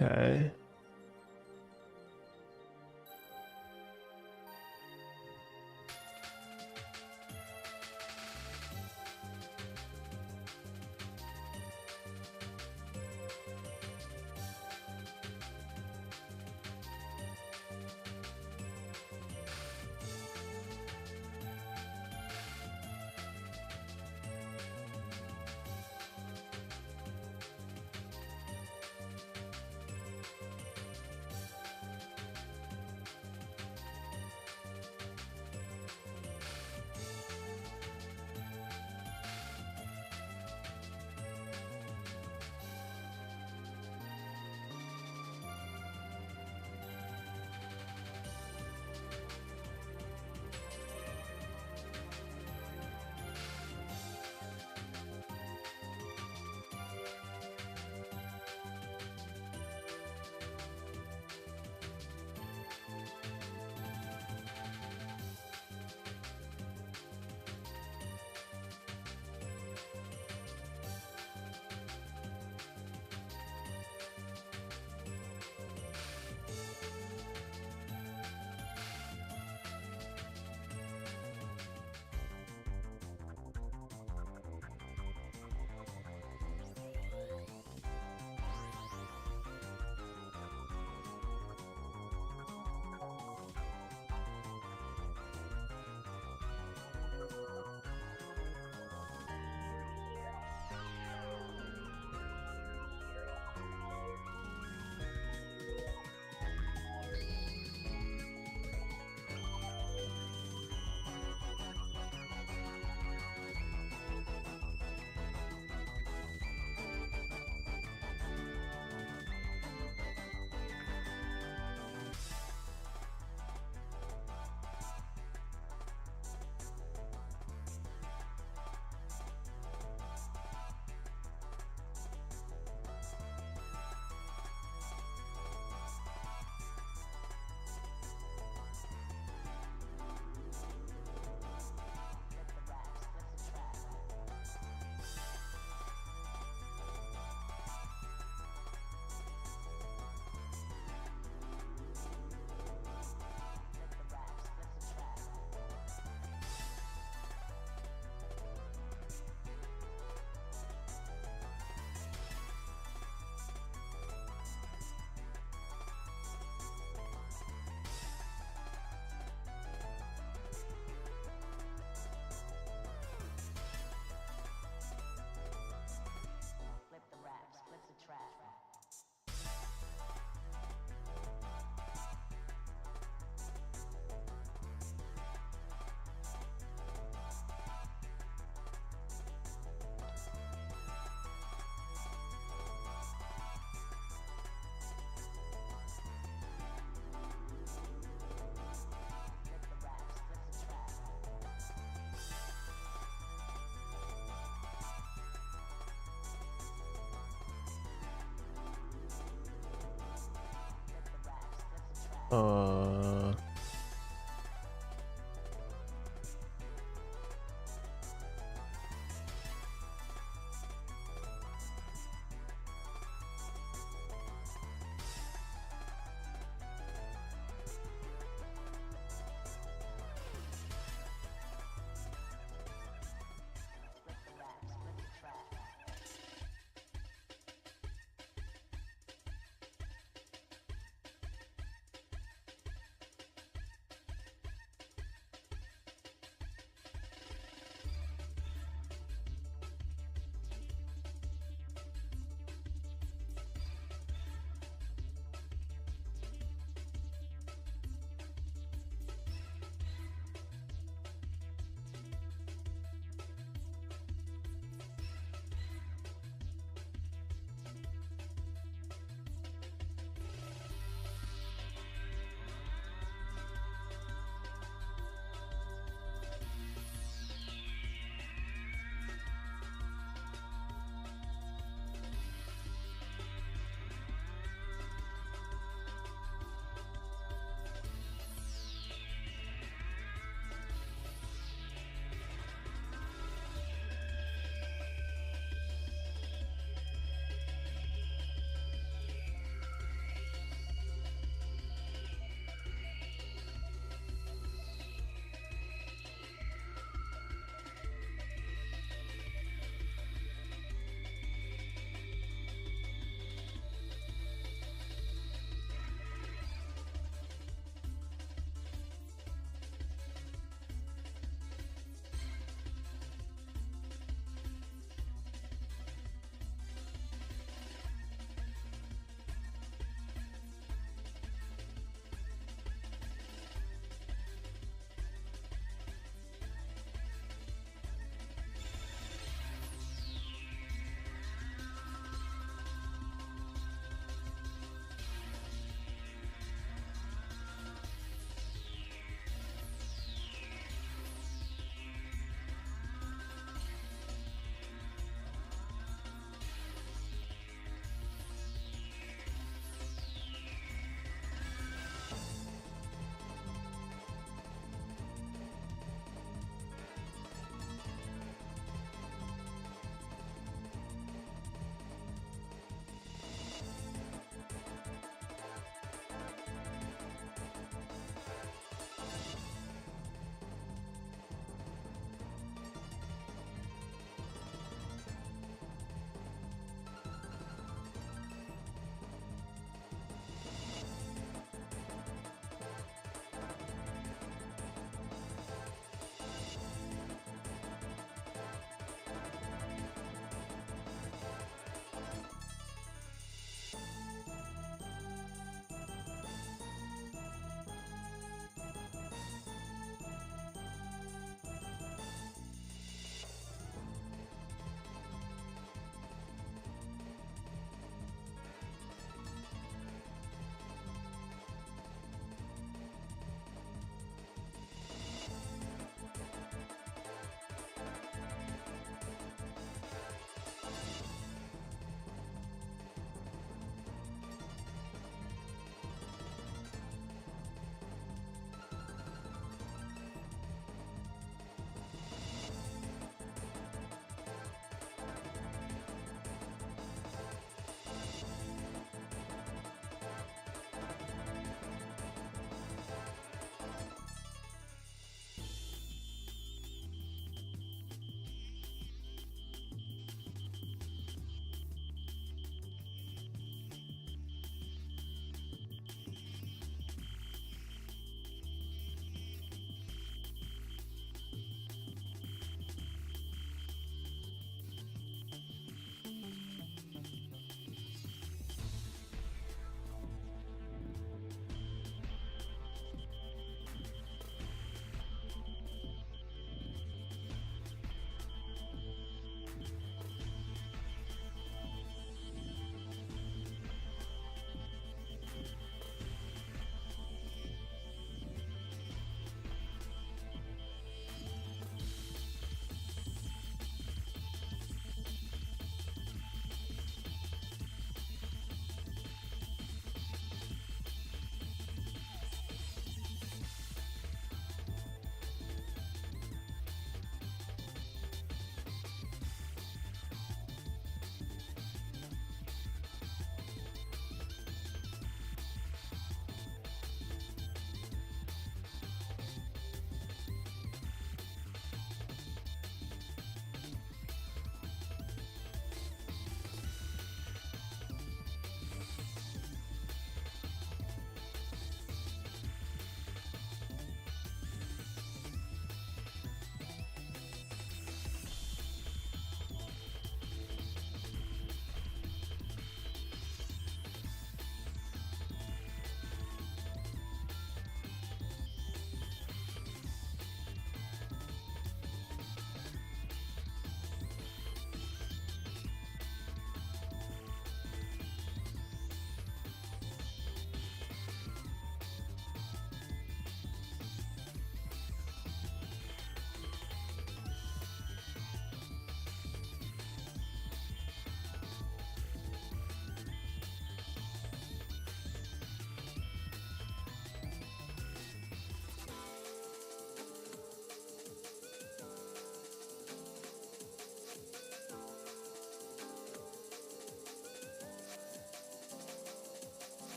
Okay. Uh,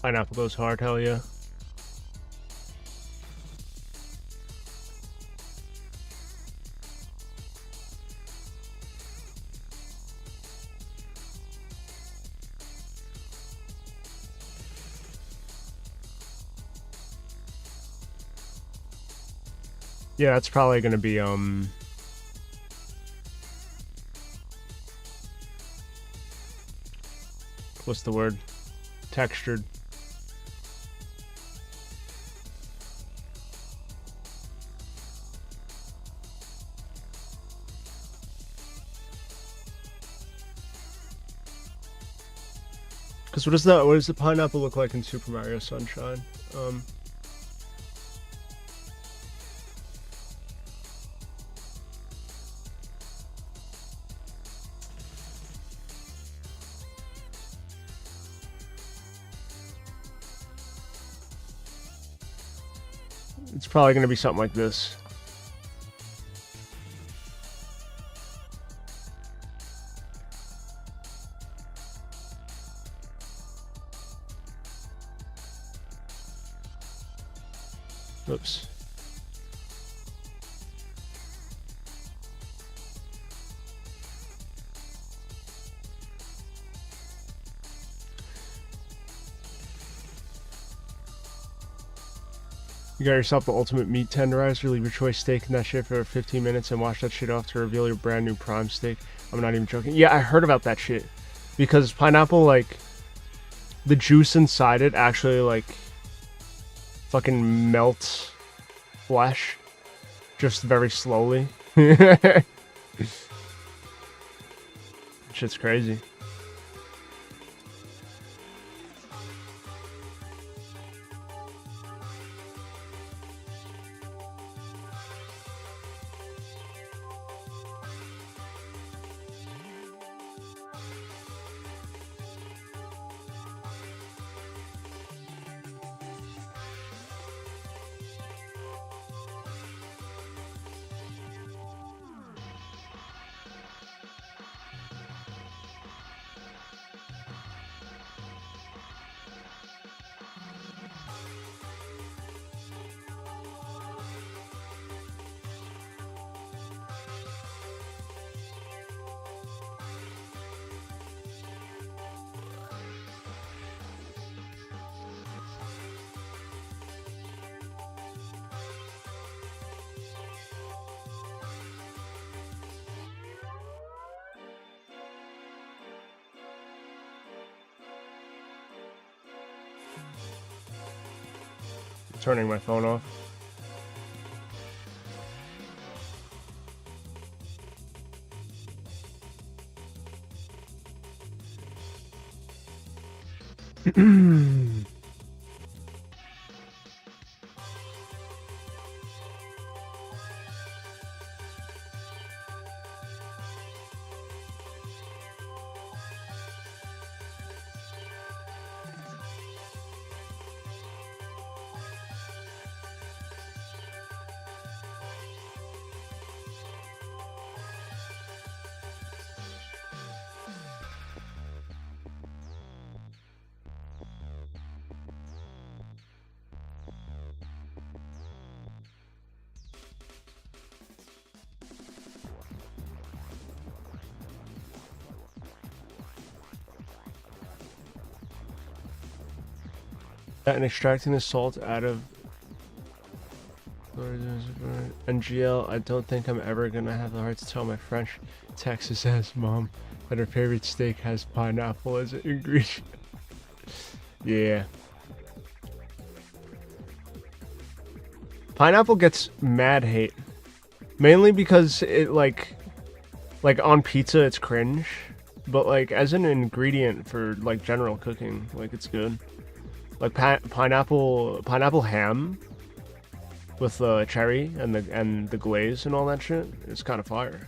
Pineapple goes hard, hell yeah. Yeah, it's probably gonna be what's the word? Textured. Cause what does the pineapple look like in Super Mario Sunshine? It's probably gonna be something like this. Oops. You got yourself the ultimate meat tenderizer. Leave your choice steak in that shit for 15 minutes and wash that shit off to reveal your brand new prime steak. I'm not even joking. Yeah, I heard about that shit. Because pineapple, like, the juice inside it actually, like, fucking melts flesh. Just very slowly. Shit's crazy. Turning my phone off. And extracting the salt out of NGL, I don't think I'm ever gonna have the heart to tell my French Texas ass mom that her favorite steak has pineapple as an ingredient. Yeah. Pineapple gets mad hate. Mainly because it like on pizza it's cringe. But like as an ingredient for like general cooking, like it's good. Like pineapple ham with cherry and the glaze and all that shit. It's kind of fire.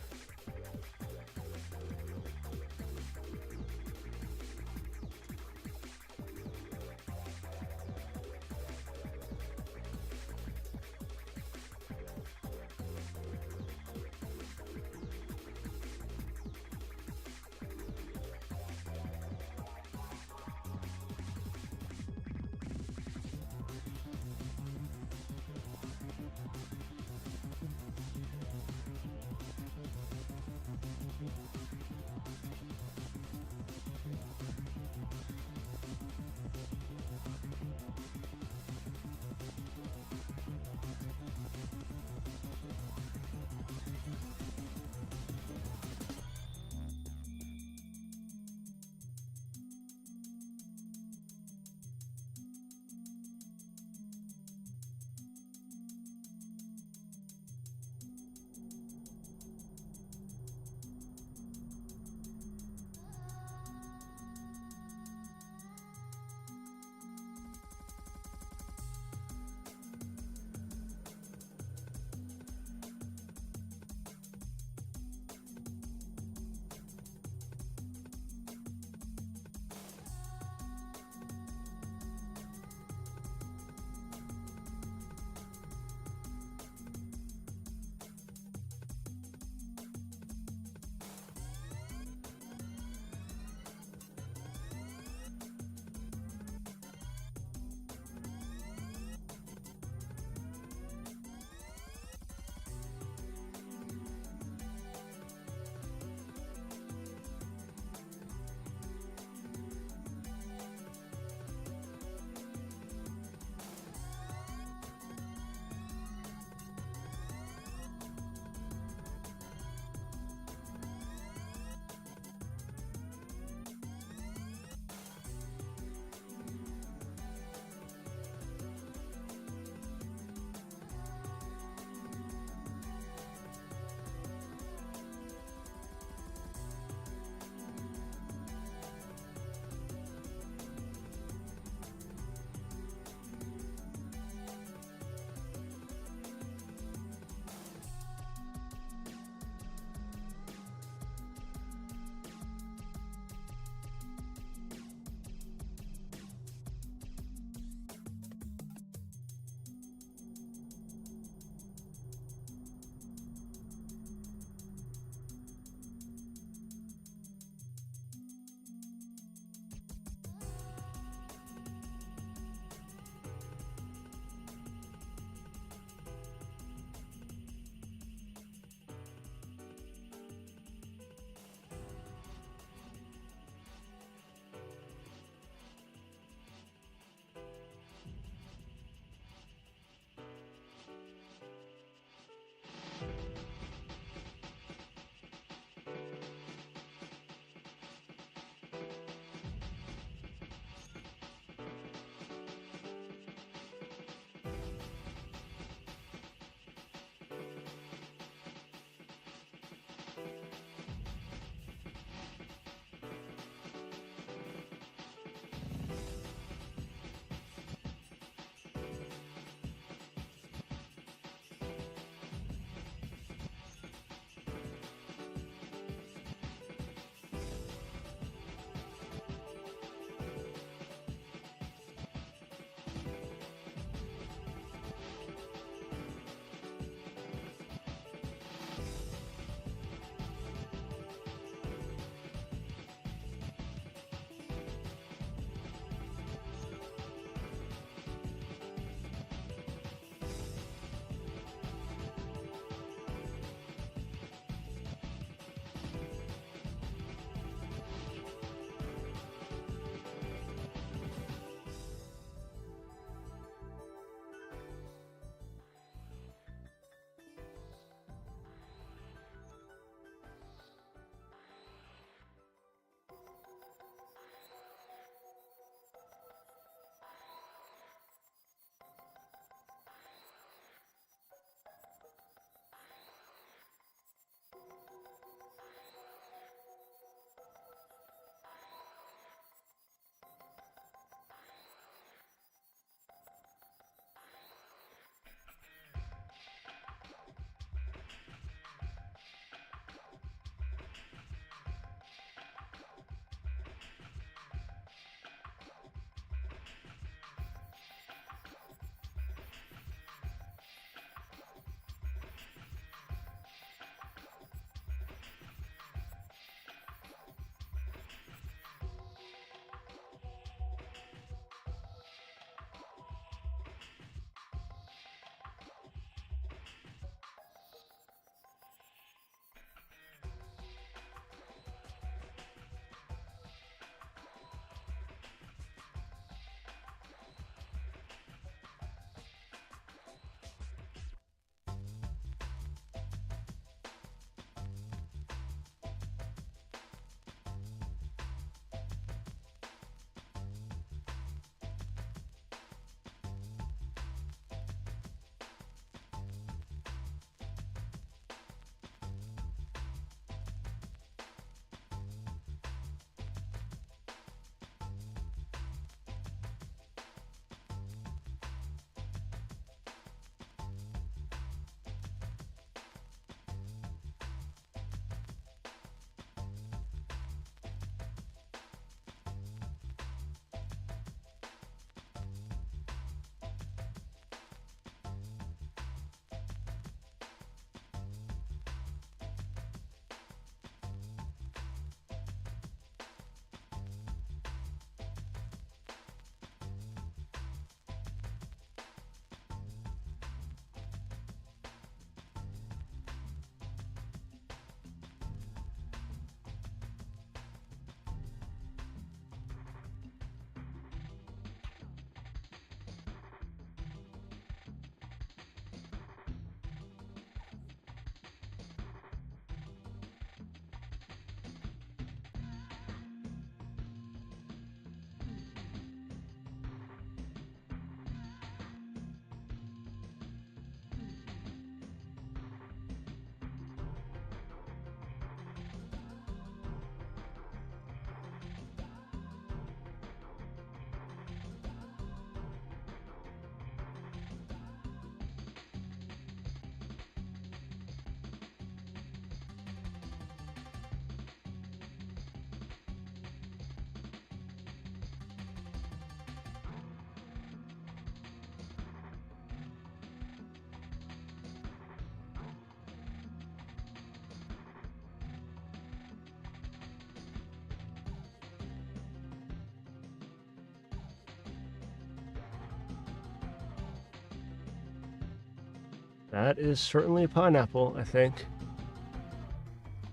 That is certainly a pineapple, I think.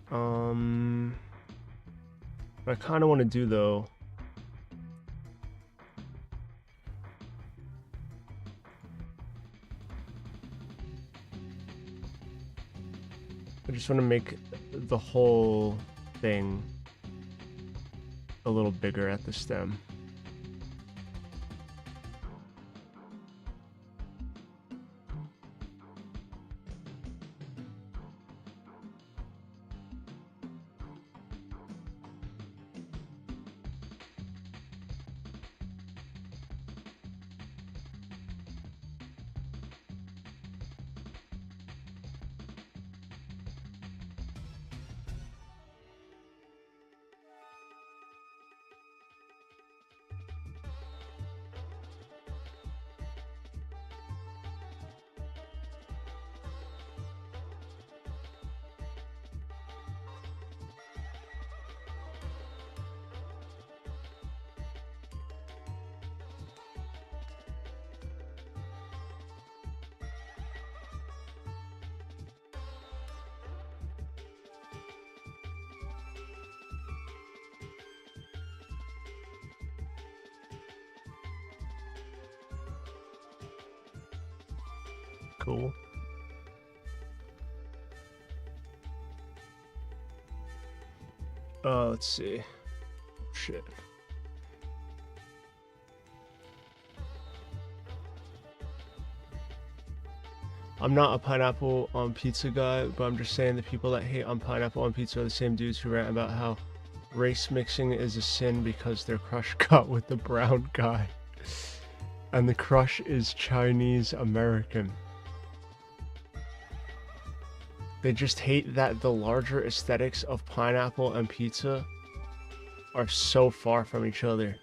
What I kind of want to do though. I just want to make the whole thing a little bigger at the stem. Cool. Let's see. Shit. I'm not a pineapple on pizza guy, but I'm just saying the people that hate on pineapple on pizza are the same dudes who rant about how race mixing is a sin because their crush got with the brown guy. And the crush is Chinese American. They just hate that the larger aesthetics of pineapple and pizza are so far from each other.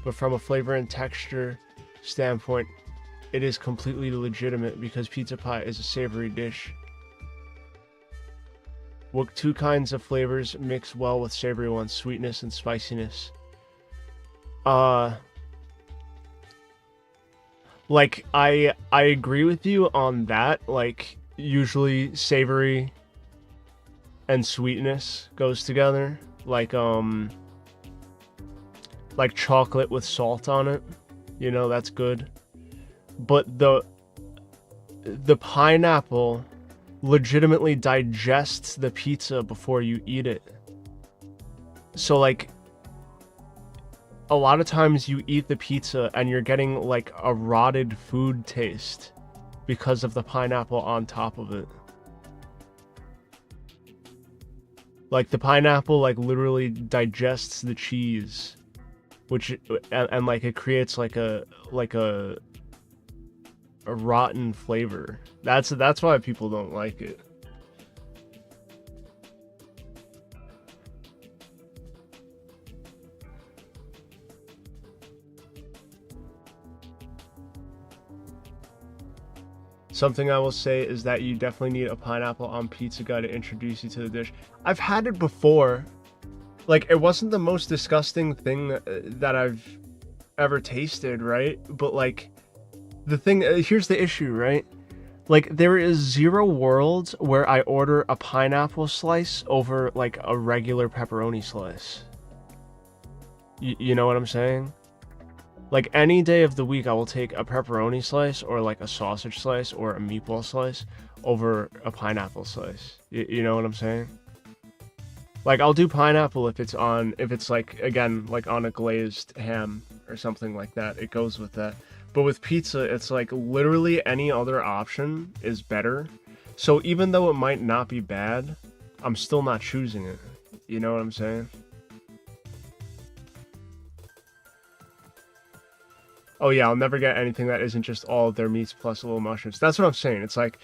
But from a flavor and texture standpoint, it is completely legitimate because pizza pie is a savory dish. What two kinds of flavors mix well with savory ones, sweetness and spiciness? Like I agree with you on that. Like usually savory and sweetness goes together, like chocolate with salt on it, you know, that's good. But the pineapple legitimately digests the pizza before you eat it. So like a lot of times you eat the pizza and you're getting like a rotted food taste because of the pineapple on top of it. Like the pineapple like literally digests the cheese, which and like it creates like a rotten flavor. That's why people don't like it. Something I will say is that you definitely need a pineapple on pizza guy to introduce you to the dish. I've had it before. Like, it wasn't the most disgusting thing that I've ever tasted, right? But, like, the thing... here's the issue, right? Like, there is zero worlds where I order a pineapple slice over, like, a regular pepperoni slice. You know what I'm saying? Like, any day of the week, I will take a pepperoni slice or, like, a sausage slice or a meatball slice over a pineapple slice. You know what I'm saying? Like, I'll do pineapple if it's, like, again, like, on a glazed ham or something like that. It goes with that. But with pizza, it's, like, literally any other option is better. So even though it might not be bad, I'm still not choosing it. You know what I'm saying? Oh yeah, I'll never get anything that isn't just all of their meats plus a little mushrooms. That's what I'm saying. It's like,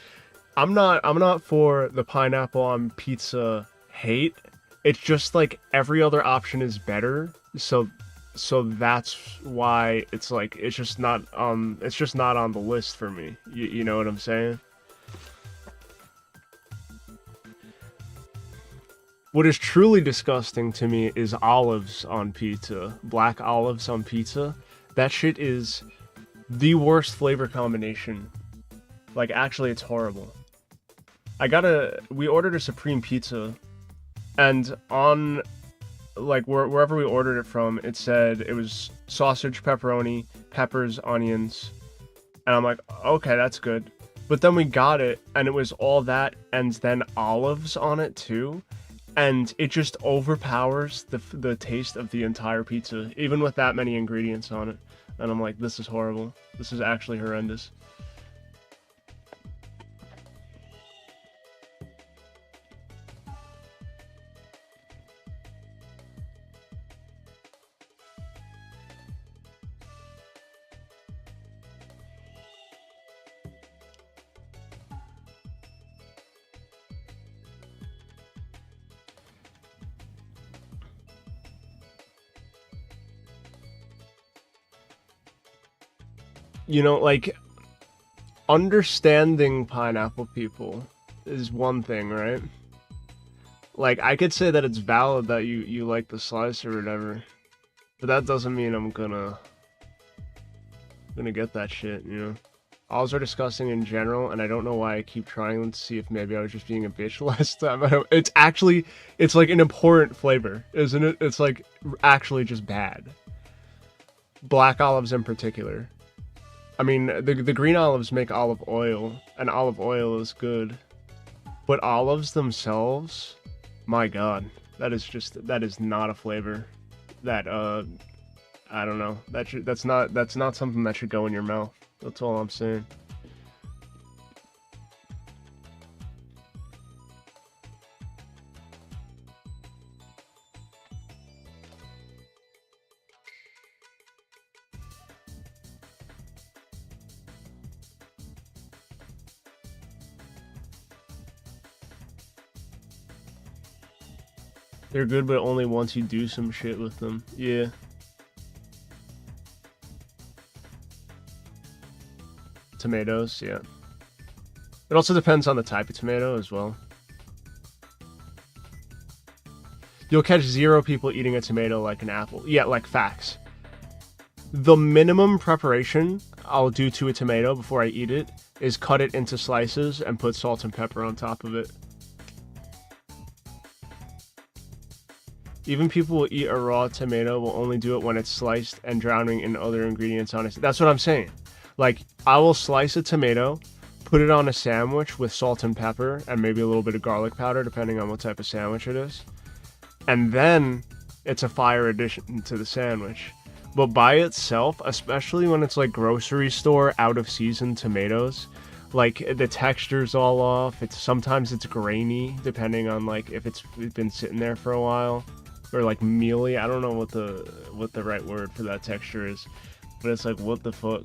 I'm not for the pineapple on pizza hate. It's just like every other option is better. So that's why it's like, it's just not on the list for me. You know what I'm saying? What is truly disgusting to me is olives on pizza. Black olives on pizza. That shit is the worst flavor combination Like, actually, it's horrible. We ordered a Supreme pizza, and on, like, wherever we ordered it from, it said it was sausage, pepperoni, peppers, onions, and I'm like, okay, that's good. But then we got it, and it was all that, and then olives on it, too, and it just overpowers the taste of the entire pizza, even with that many ingredients on it. And I'm like, this is horrible. This is actually horrendous. You know, like, understanding pineapple people is one thing, right? Like, I could say that it's valid that you like the slice or whatever, but that doesn't mean I'm gonna get that shit, you know? Olives are disgusting in general, and I don't know why I keep trying to see if maybe I was just being a bitch last time. It's actually, it's like an important flavor, isn't it? It's like actually just bad. Black olives in particular. I mean, the green olives make olive oil, and olive oil is good. But olives themselves, my god, that is not a flavor that I don't know. That's not something that should go in your mouth. That's all I'm saying. They're good, but only once you do some shit with them. Yeah. Tomatoes, yeah. It also depends on the type of tomato as well. You'll catch 0 people eating a tomato like an apple. Yeah, like facts. The minimum preparation I'll do to a tomato before I eat it is cut it into slices and put salt and pepper on top of it. Even people will eat a raw tomato will only do it when it's sliced and drowning in other ingredients on it. That's what I'm saying. Like, I will slice a tomato, put it on a sandwich with salt and pepper, and maybe a little bit of garlic powder, depending on what type of sandwich it is. And then it's a fire addition to the sandwich. But by itself, especially when it's like grocery store out of season tomatoes, like the texture's all off. Sometimes it's grainy, depending on like if it's been sitting there for a while. Or like mealy. I don't know what the right word for that texture is, but it's like, what the fuck.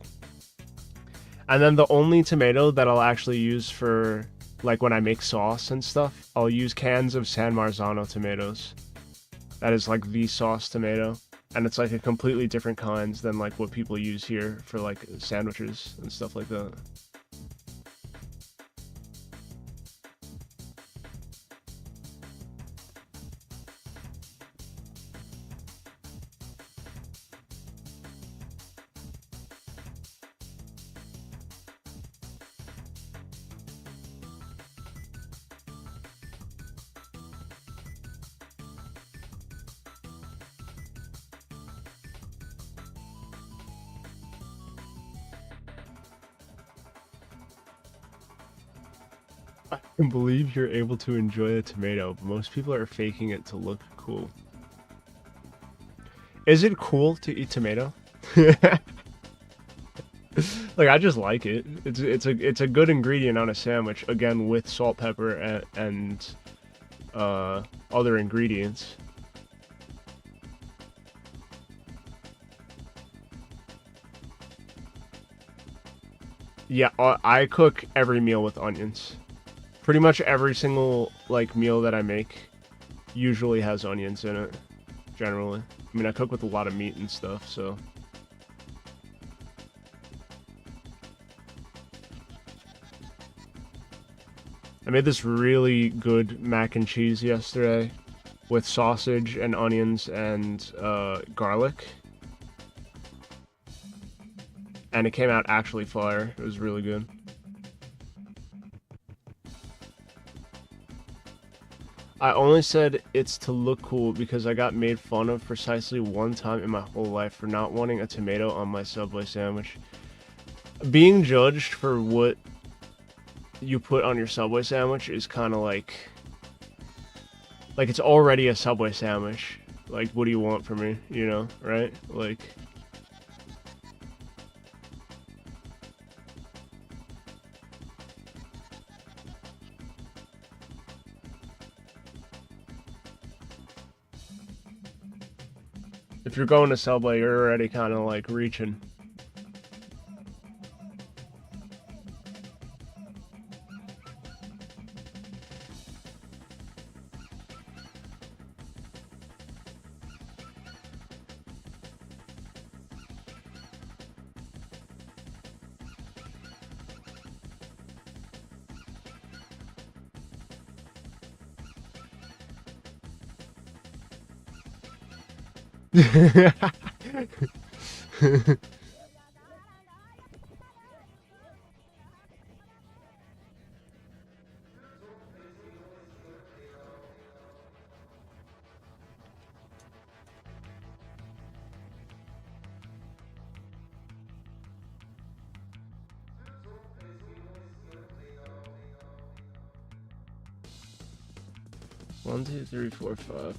And then the only tomato that I'll actually use for like when I make sauce and stuff, I'll use cans of San Marzano tomatoes. That is like the sauce tomato, and it's like a completely different kind than like what people use here for like sandwiches and stuff like that. I can believe you're able to enjoy a tomato, but most people are faking it to look cool. Is it cool to eat tomato? Like, I just like it. It's a good ingredient on a sandwich. Again, with salt, pepper, and other ingredients. Yeah, I cook every meal with onions. Pretty much every single like meal that I make usually has onions in it. Generally, I mean, I cook with a lot of meat and stuff, so. I made this really good mac and cheese yesterday with sausage and onions and garlic. And it came out actually fire. It was really good. I only said it's to look cool because I got made fun of precisely one time in my whole life for not wanting a tomato on my Subway sandwich. Being judged for what you put on your Subway sandwich is kind of like it's already a Subway sandwich. Like, what do you want from me? You know, right? Like... If you're going to Subway, you're already kind of like reaching. One, two, three, four, five.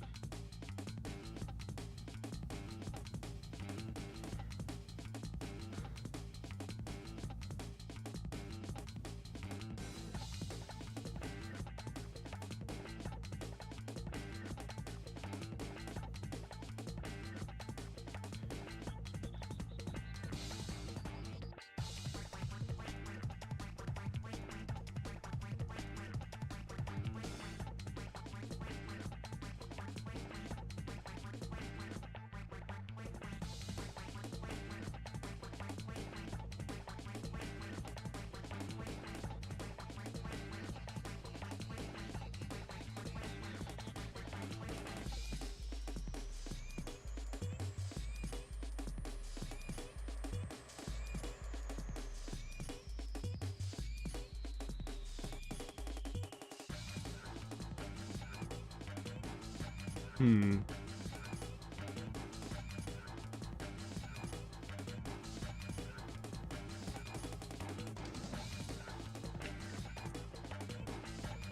Hmm.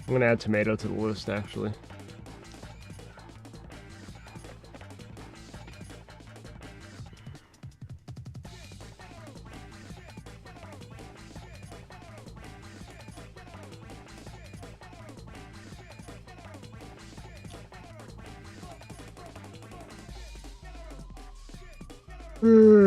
I'm gonna add tomato to the list, actually. I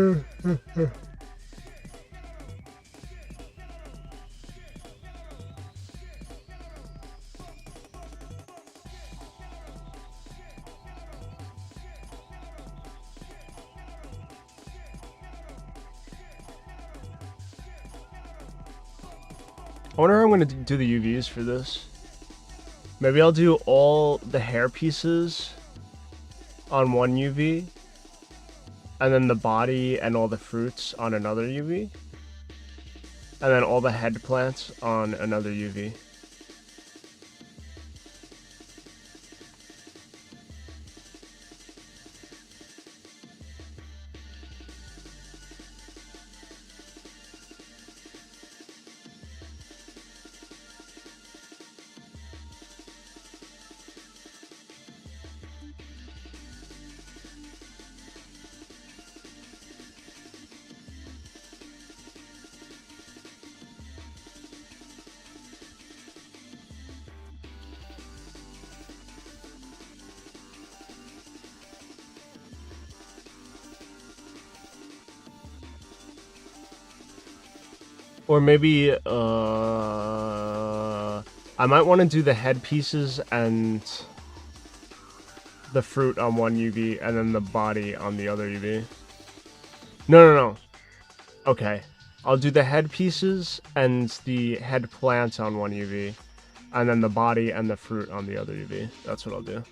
wonder how I'm gonna do the UVs for this. Maybe I'll do all the hair pieces on one UV, and then the body and all the fruits on another UV, and then all the head plants on another UV. Or maybe, I might want to do the head pieces and the fruit on one UV, and then the body on the other UV. No. Okay. I'll do the head pieces and the head plants on one UV, and then the body and the fruit on the other UV. That's what I'll do.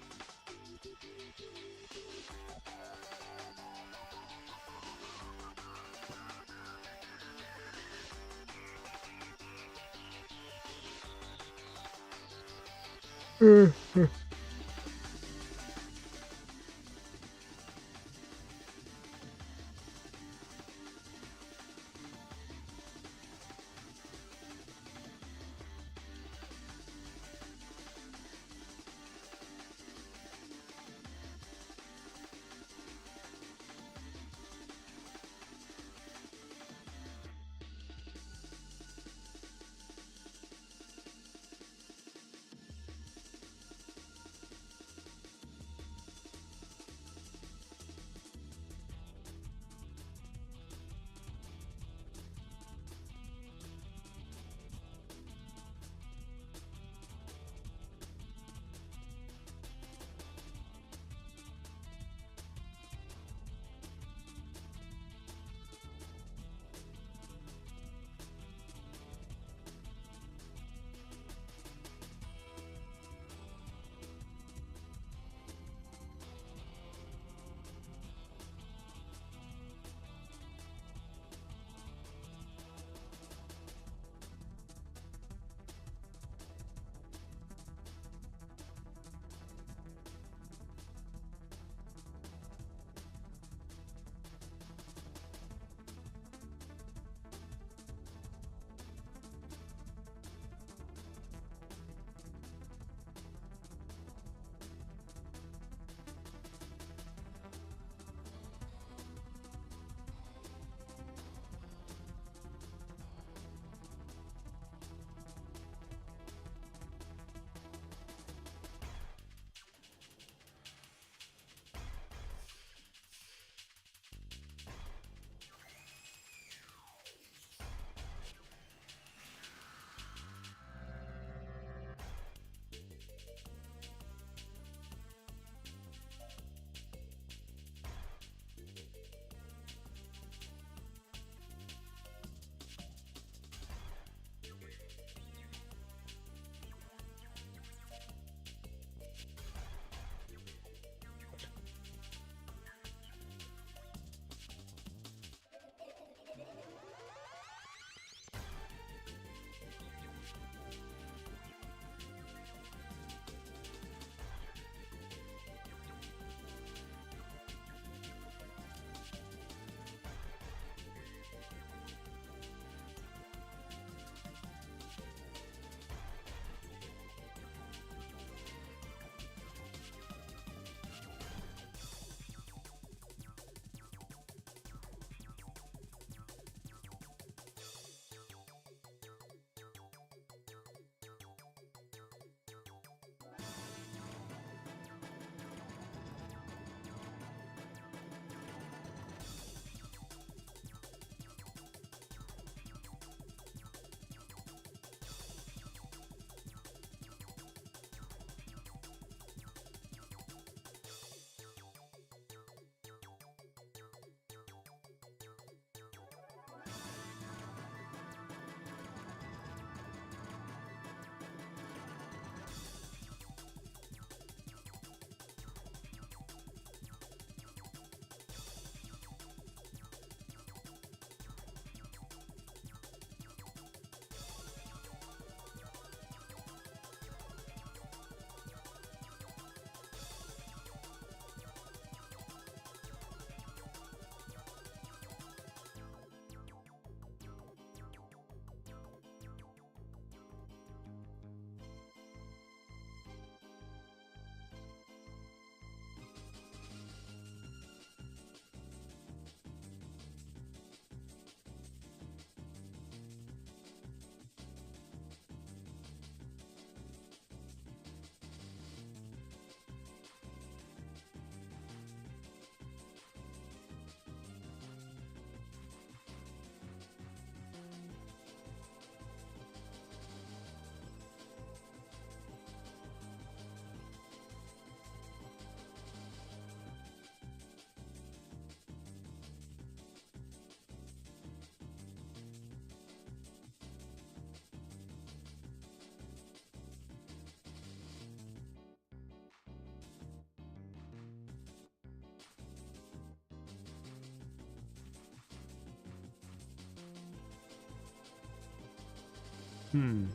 Hmm.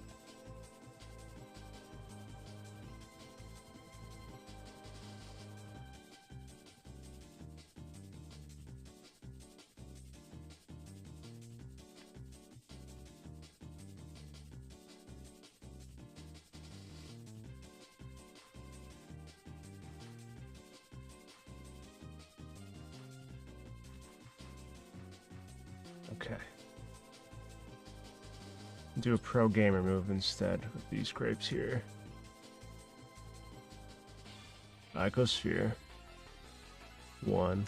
Okay. Do a pro gamer move instead with these grapes here. Icosphere. 1.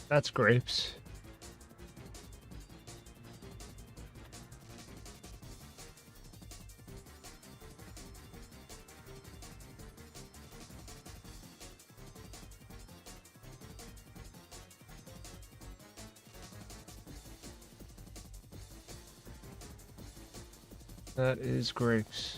That's grapes. That is grapes.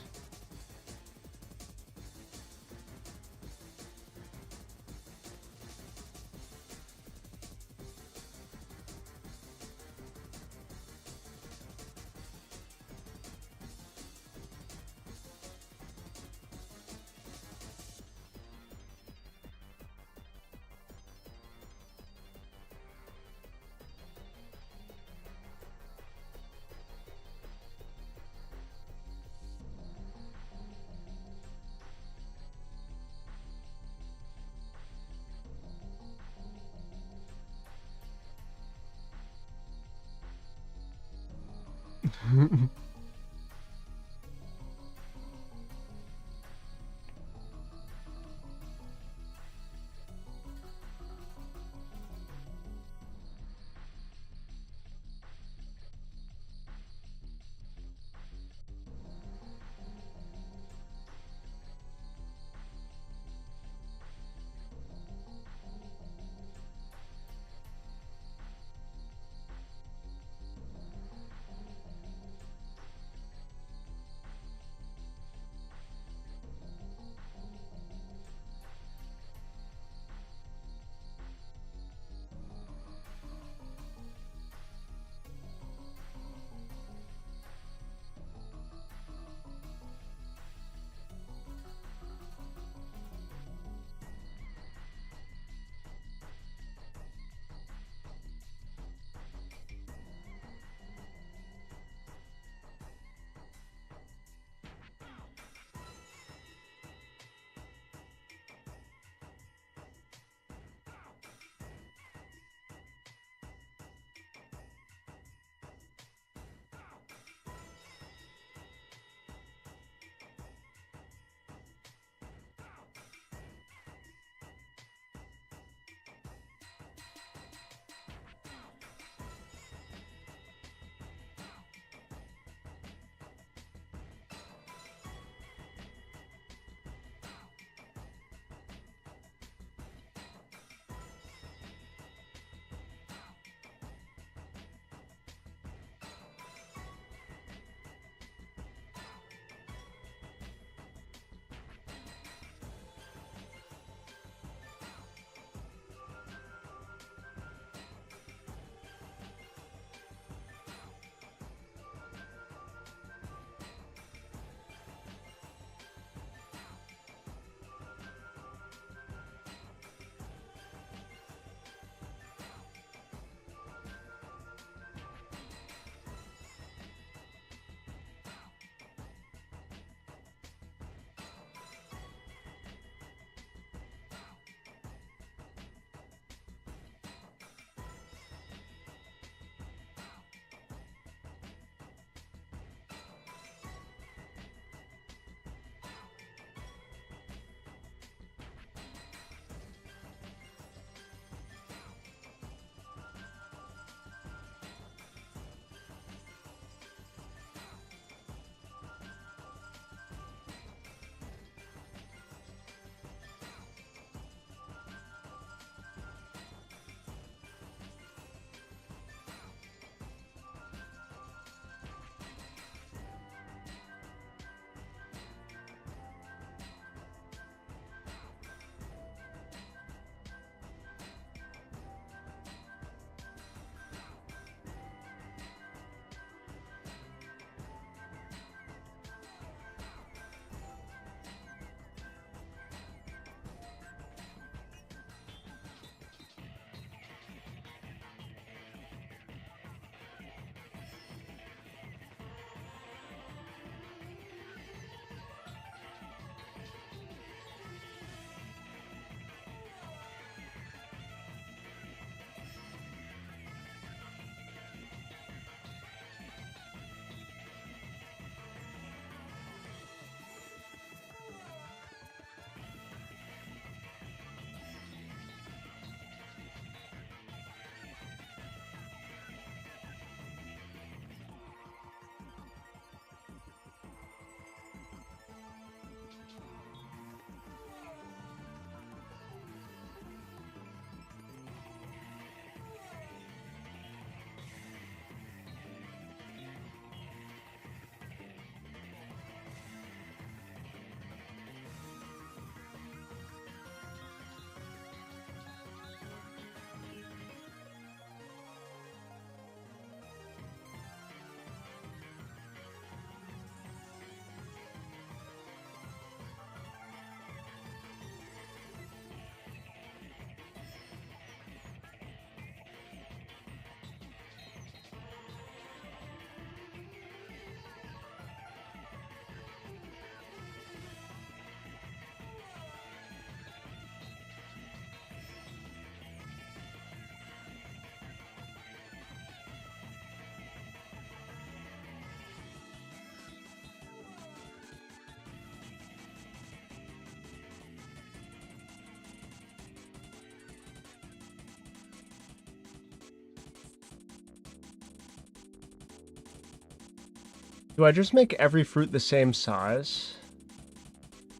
Do I just make every fruit the same size?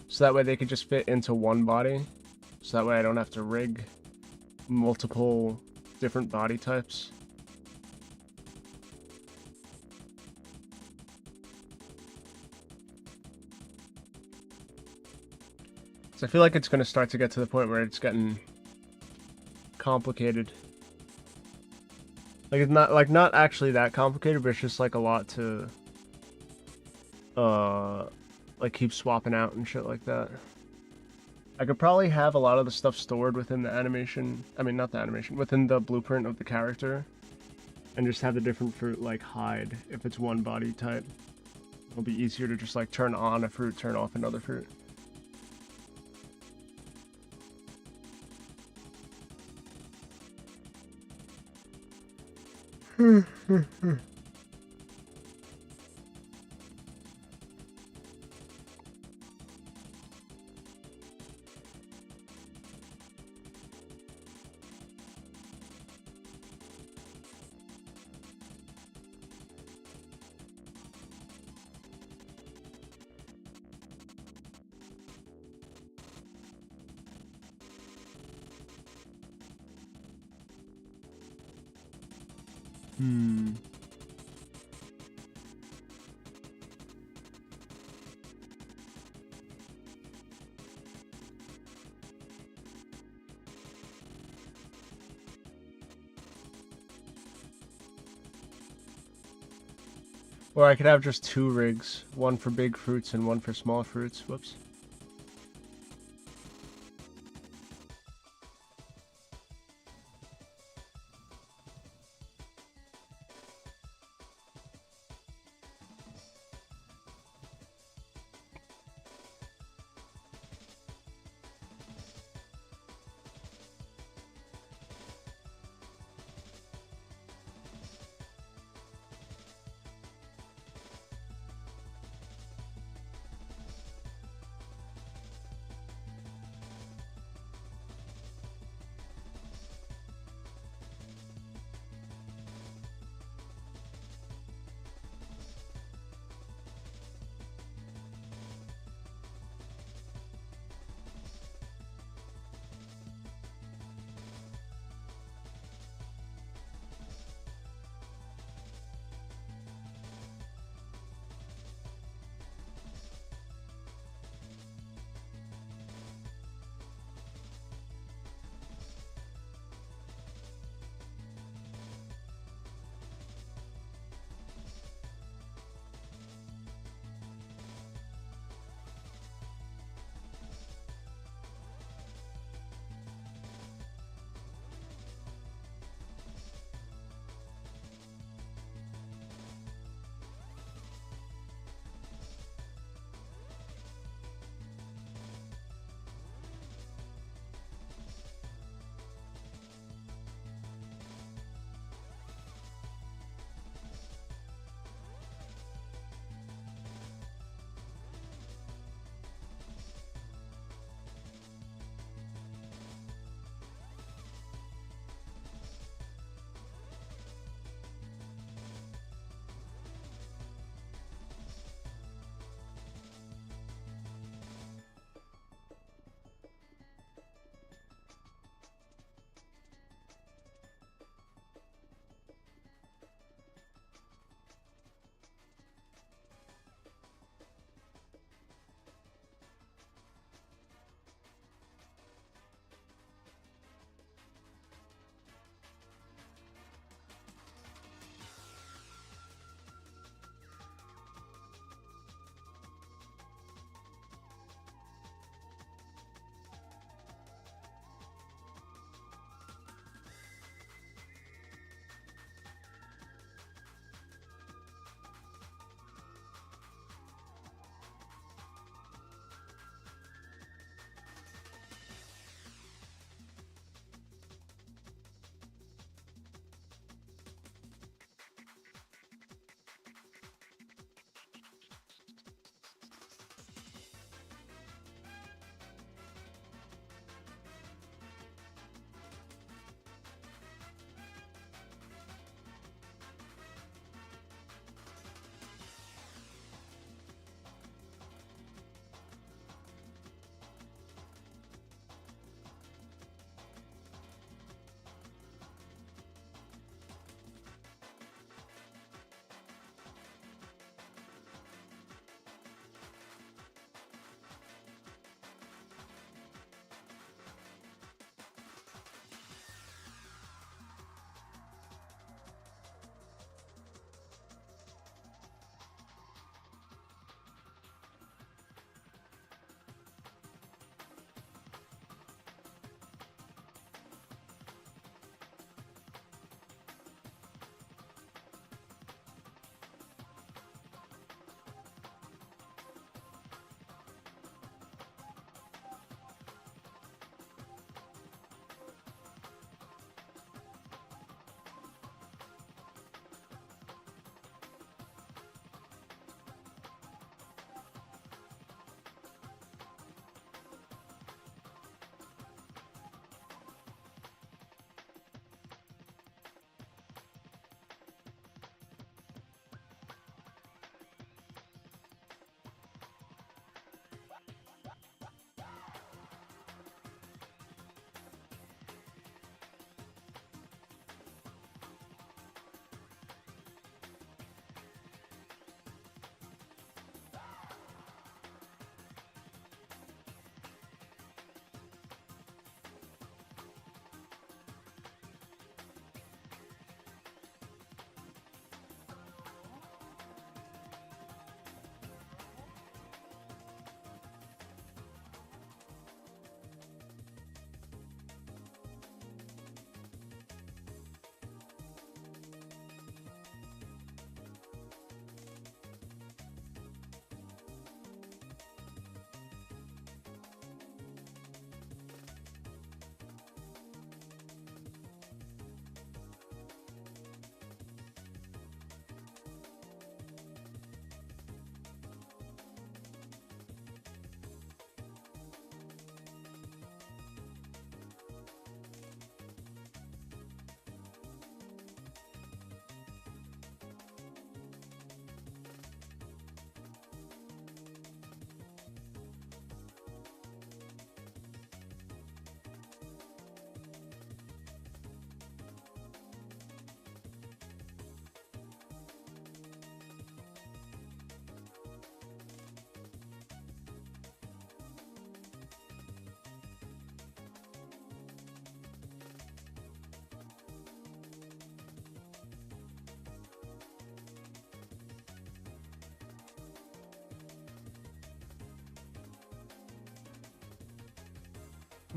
So that way they could just fit into one body? So that way I don't have to rig multiple different body types? So I feel like it's going to start to get to the point where it's getting complicated. Like it's not actually that complicated, but it's just like a lot to like keep swapping out and shit like that. I could probably have a lot of the stuff stored within the animation. I mean, not the animation, within the blueprint of the character, and just have the different fruit like hide if it's one body type. It'll be easier to just like turn on a fruit, turn off another fruit. Or I could have just two rigs, one for big fruits and one for small fruits. Whoops.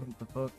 What the fuck?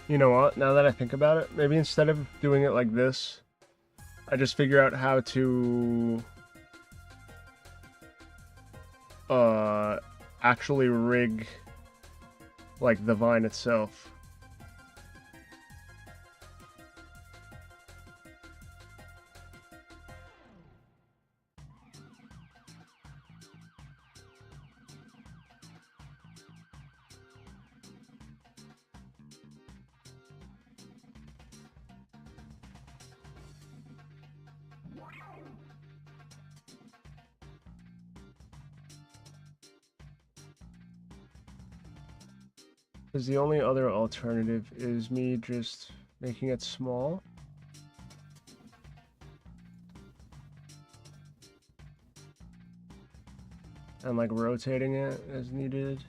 You know what? Now that I think about it, maybe instead of doing it like this, I just figure out how to actually rig like the vine itself. Because the only other alternative is me just making it small. And like rotating it as needed.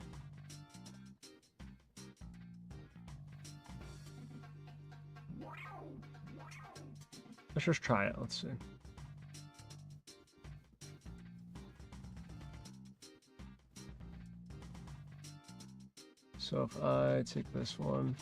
Let's just try it, let's see. So if I take this one,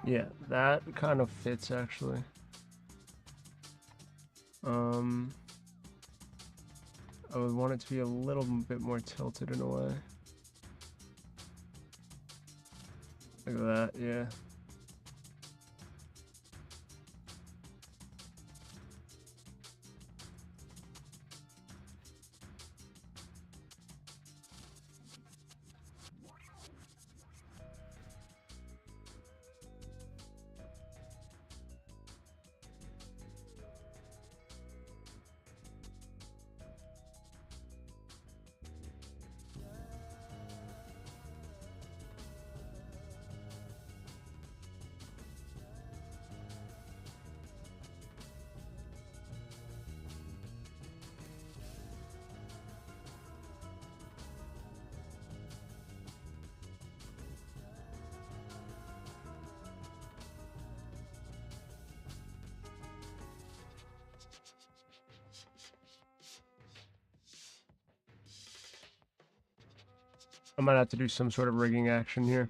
yeah, that kind of fits actually. I would want it to be a little bit more tilted in a way. Like that, yeah. I might have to do some sort of rigging action here.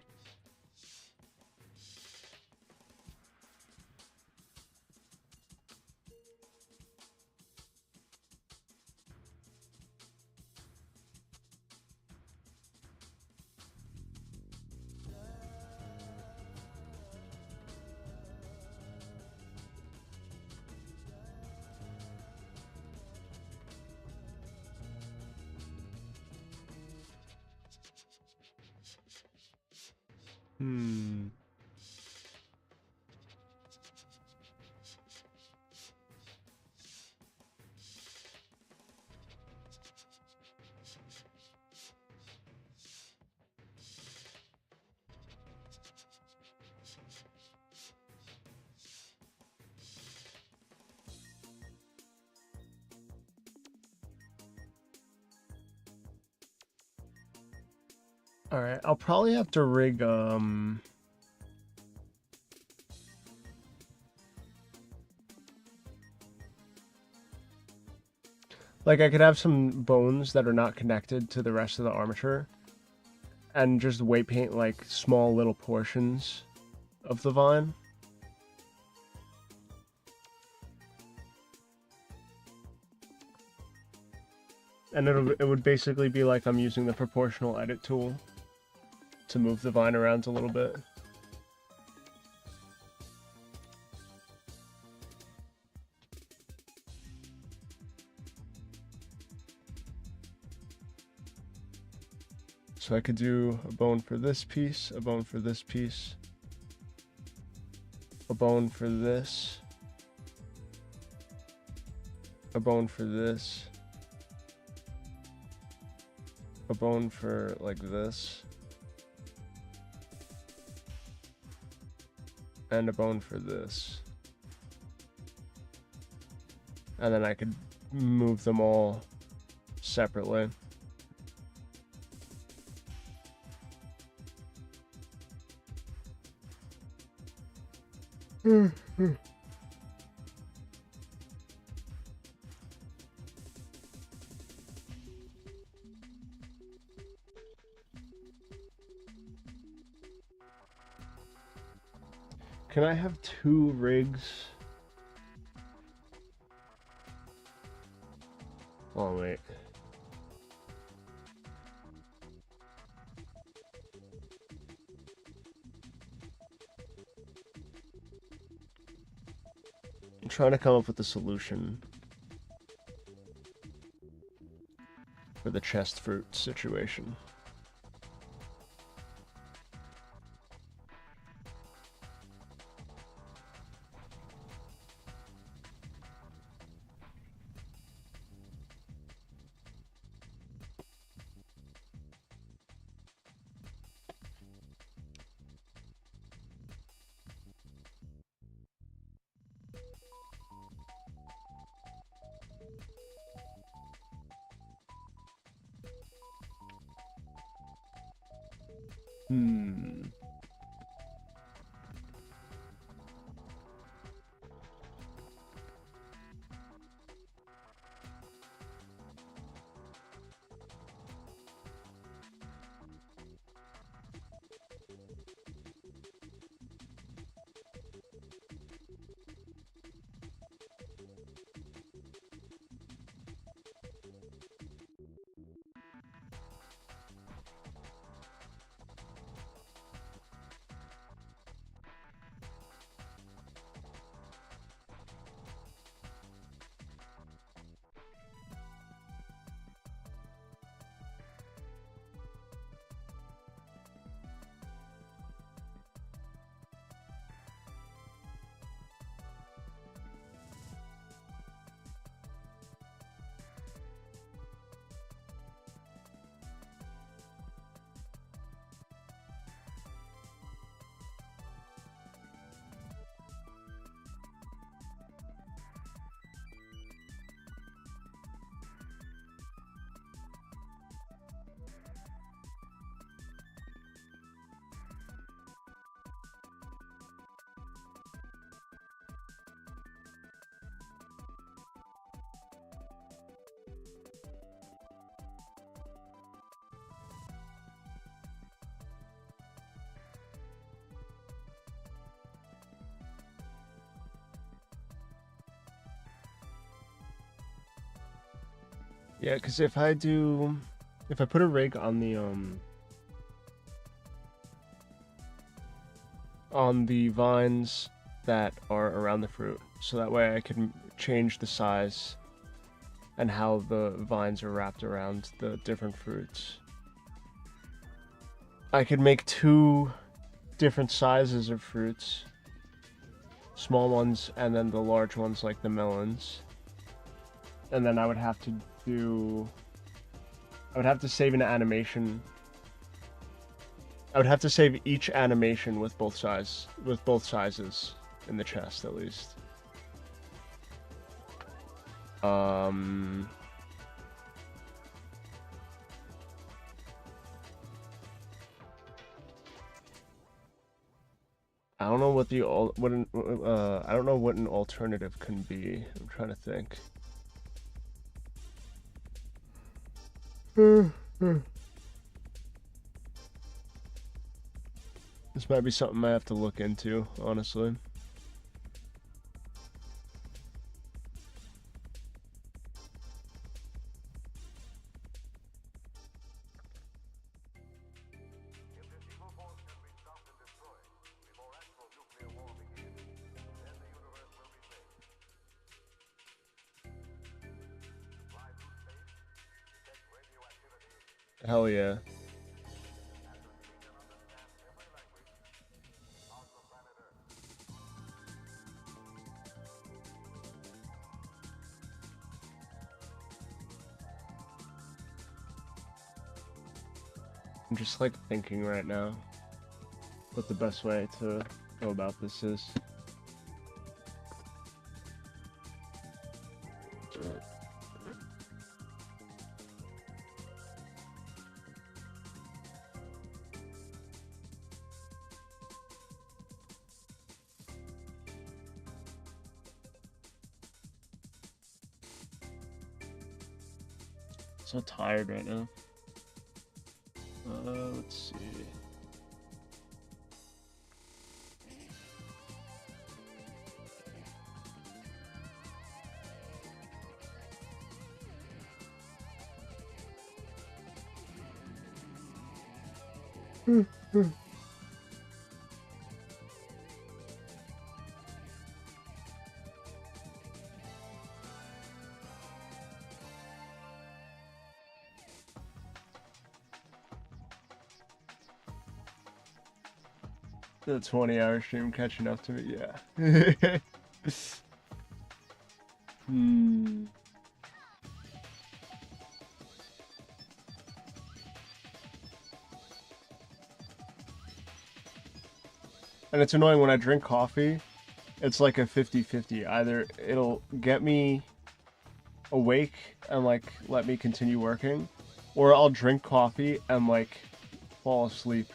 Alright, I'll probably have to rig, like, I could have some bones that are not connected to the rest of the armature, and just weight paint, like, small little portions of the vine. And it would basically be like I'm using the proportional edit tool to move the vine around a little bit. So I could do a bone for this piece, a bone for this piece, a bone for this, a bone for this, a bone for like this, and a bone for this. And then I could move them all separately. Can I have 2 rigs? Oh, wait. I'm trying to come up with a solution for the chest fruit situation. Yeah, because if I put a rig on the vines that are around the fruit, so that way I can change the size and how the vines are wrapped around the different fruits. I could make 2 different sizes of fruits, small ones and then the large ones like the melons. And then I would have to save an animation. I would have to save each animation with both sizes in the chest at least. I don't know what the I don't know what an alternative can be. I'm trying to think. This might be something I have to look into, honestly. Hell yeah. I'm just like thinking right now what the best way to go about this is. So tired right now. Let's see. The 20-hour stream catching up to me, yeah. Hmm. And it's annoying when I drink coffee, it's like a 50-50. Either it'll get me awake and like let me continue working, or I'll drink coffee and like fall asleep.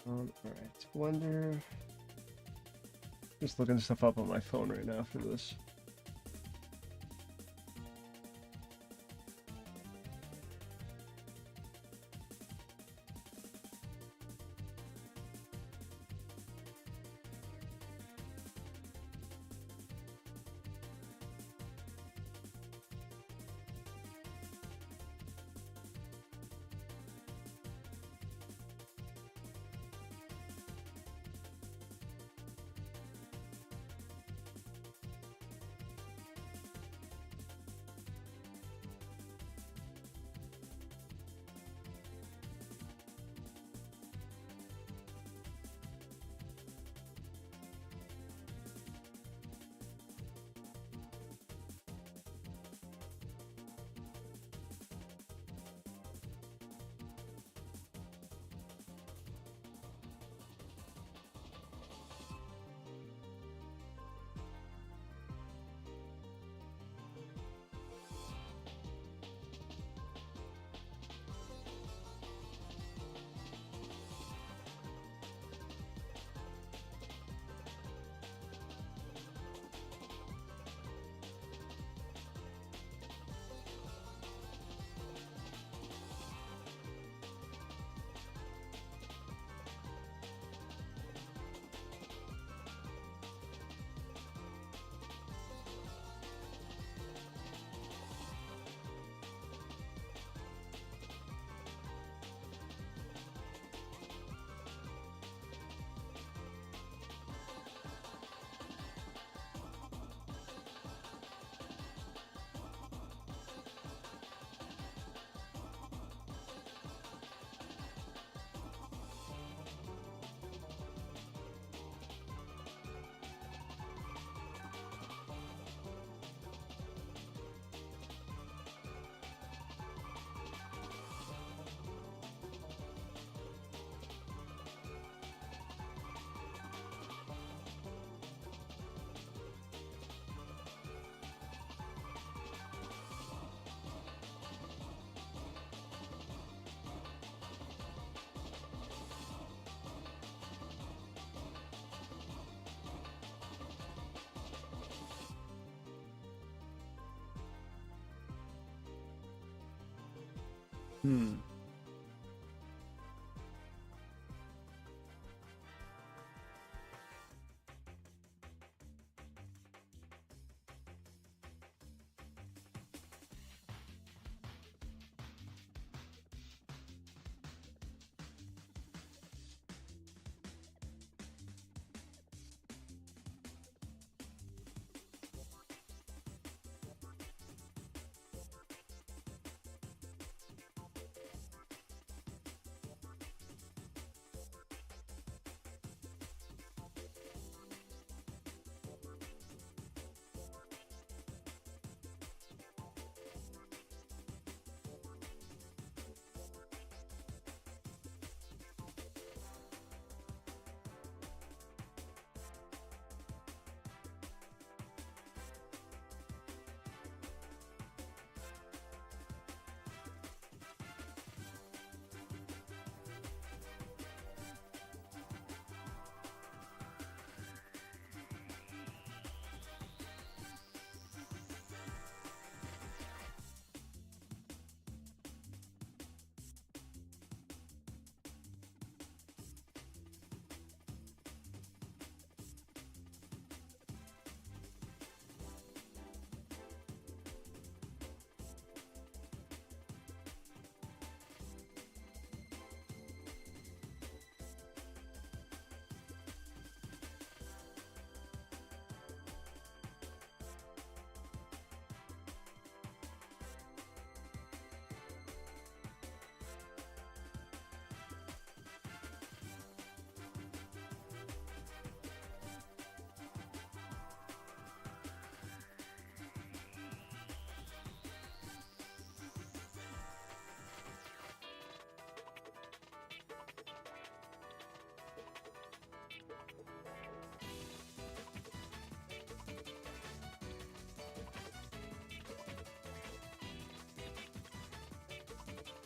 Alright, Blender. Just looking stuff up on my phone right now for this.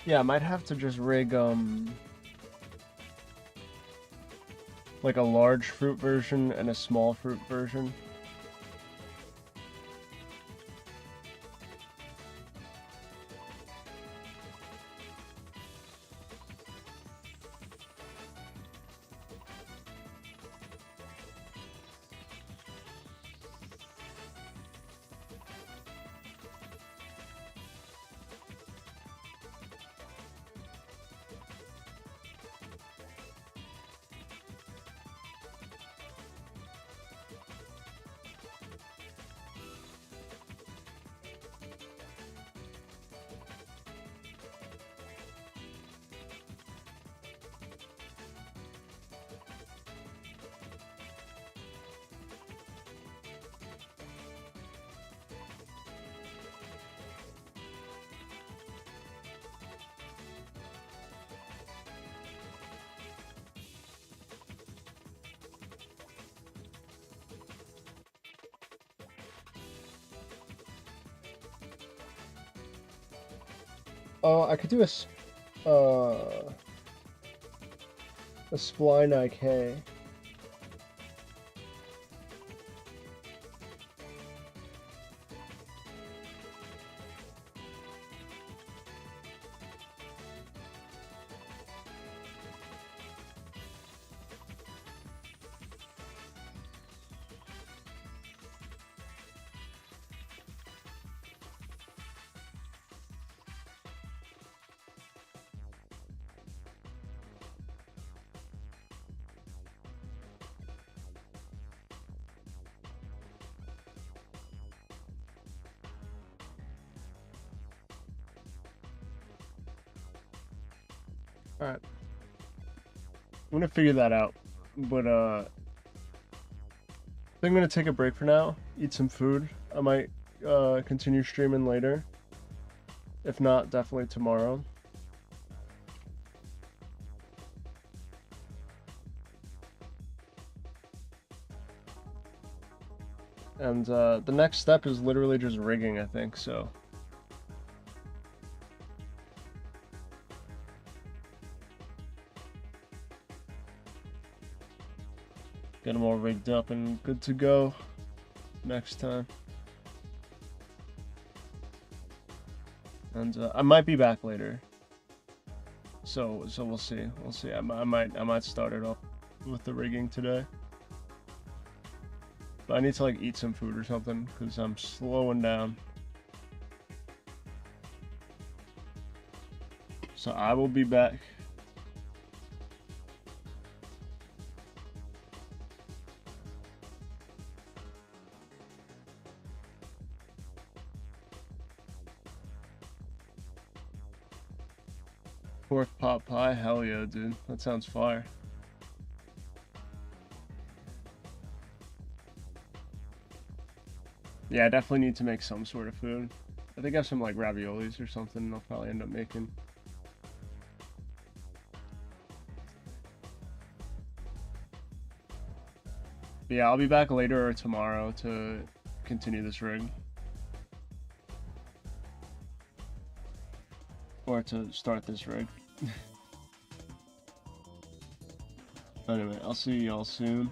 Yeah, I might have to just rig like a large fruit version and a small fruit version. I could do a spline IK. Alright. I'm gonna figure that out. But I think I'm gonna take a break for now, eat some food. I might continue streaming later. If not, definitely tomorrow. And the next step is literally just rigging, I think, so. Get them all rigged up and good to go next time. And I might be back later. So we'll see. We'll see. I might start it off with the rigging today. But I need to like eat some food or something because I'm slowing down. So I will be back. Pork pot pie? Hell yeah, dude. That sounds fire. Yeah, I definitely need to make some sort of food. I think I have some like raviolis or something I'll probably end up making. But yeah, I'll be back later or tomorrow to continue this rig. Or to start this rig. Anyway, I'll see y'all soon.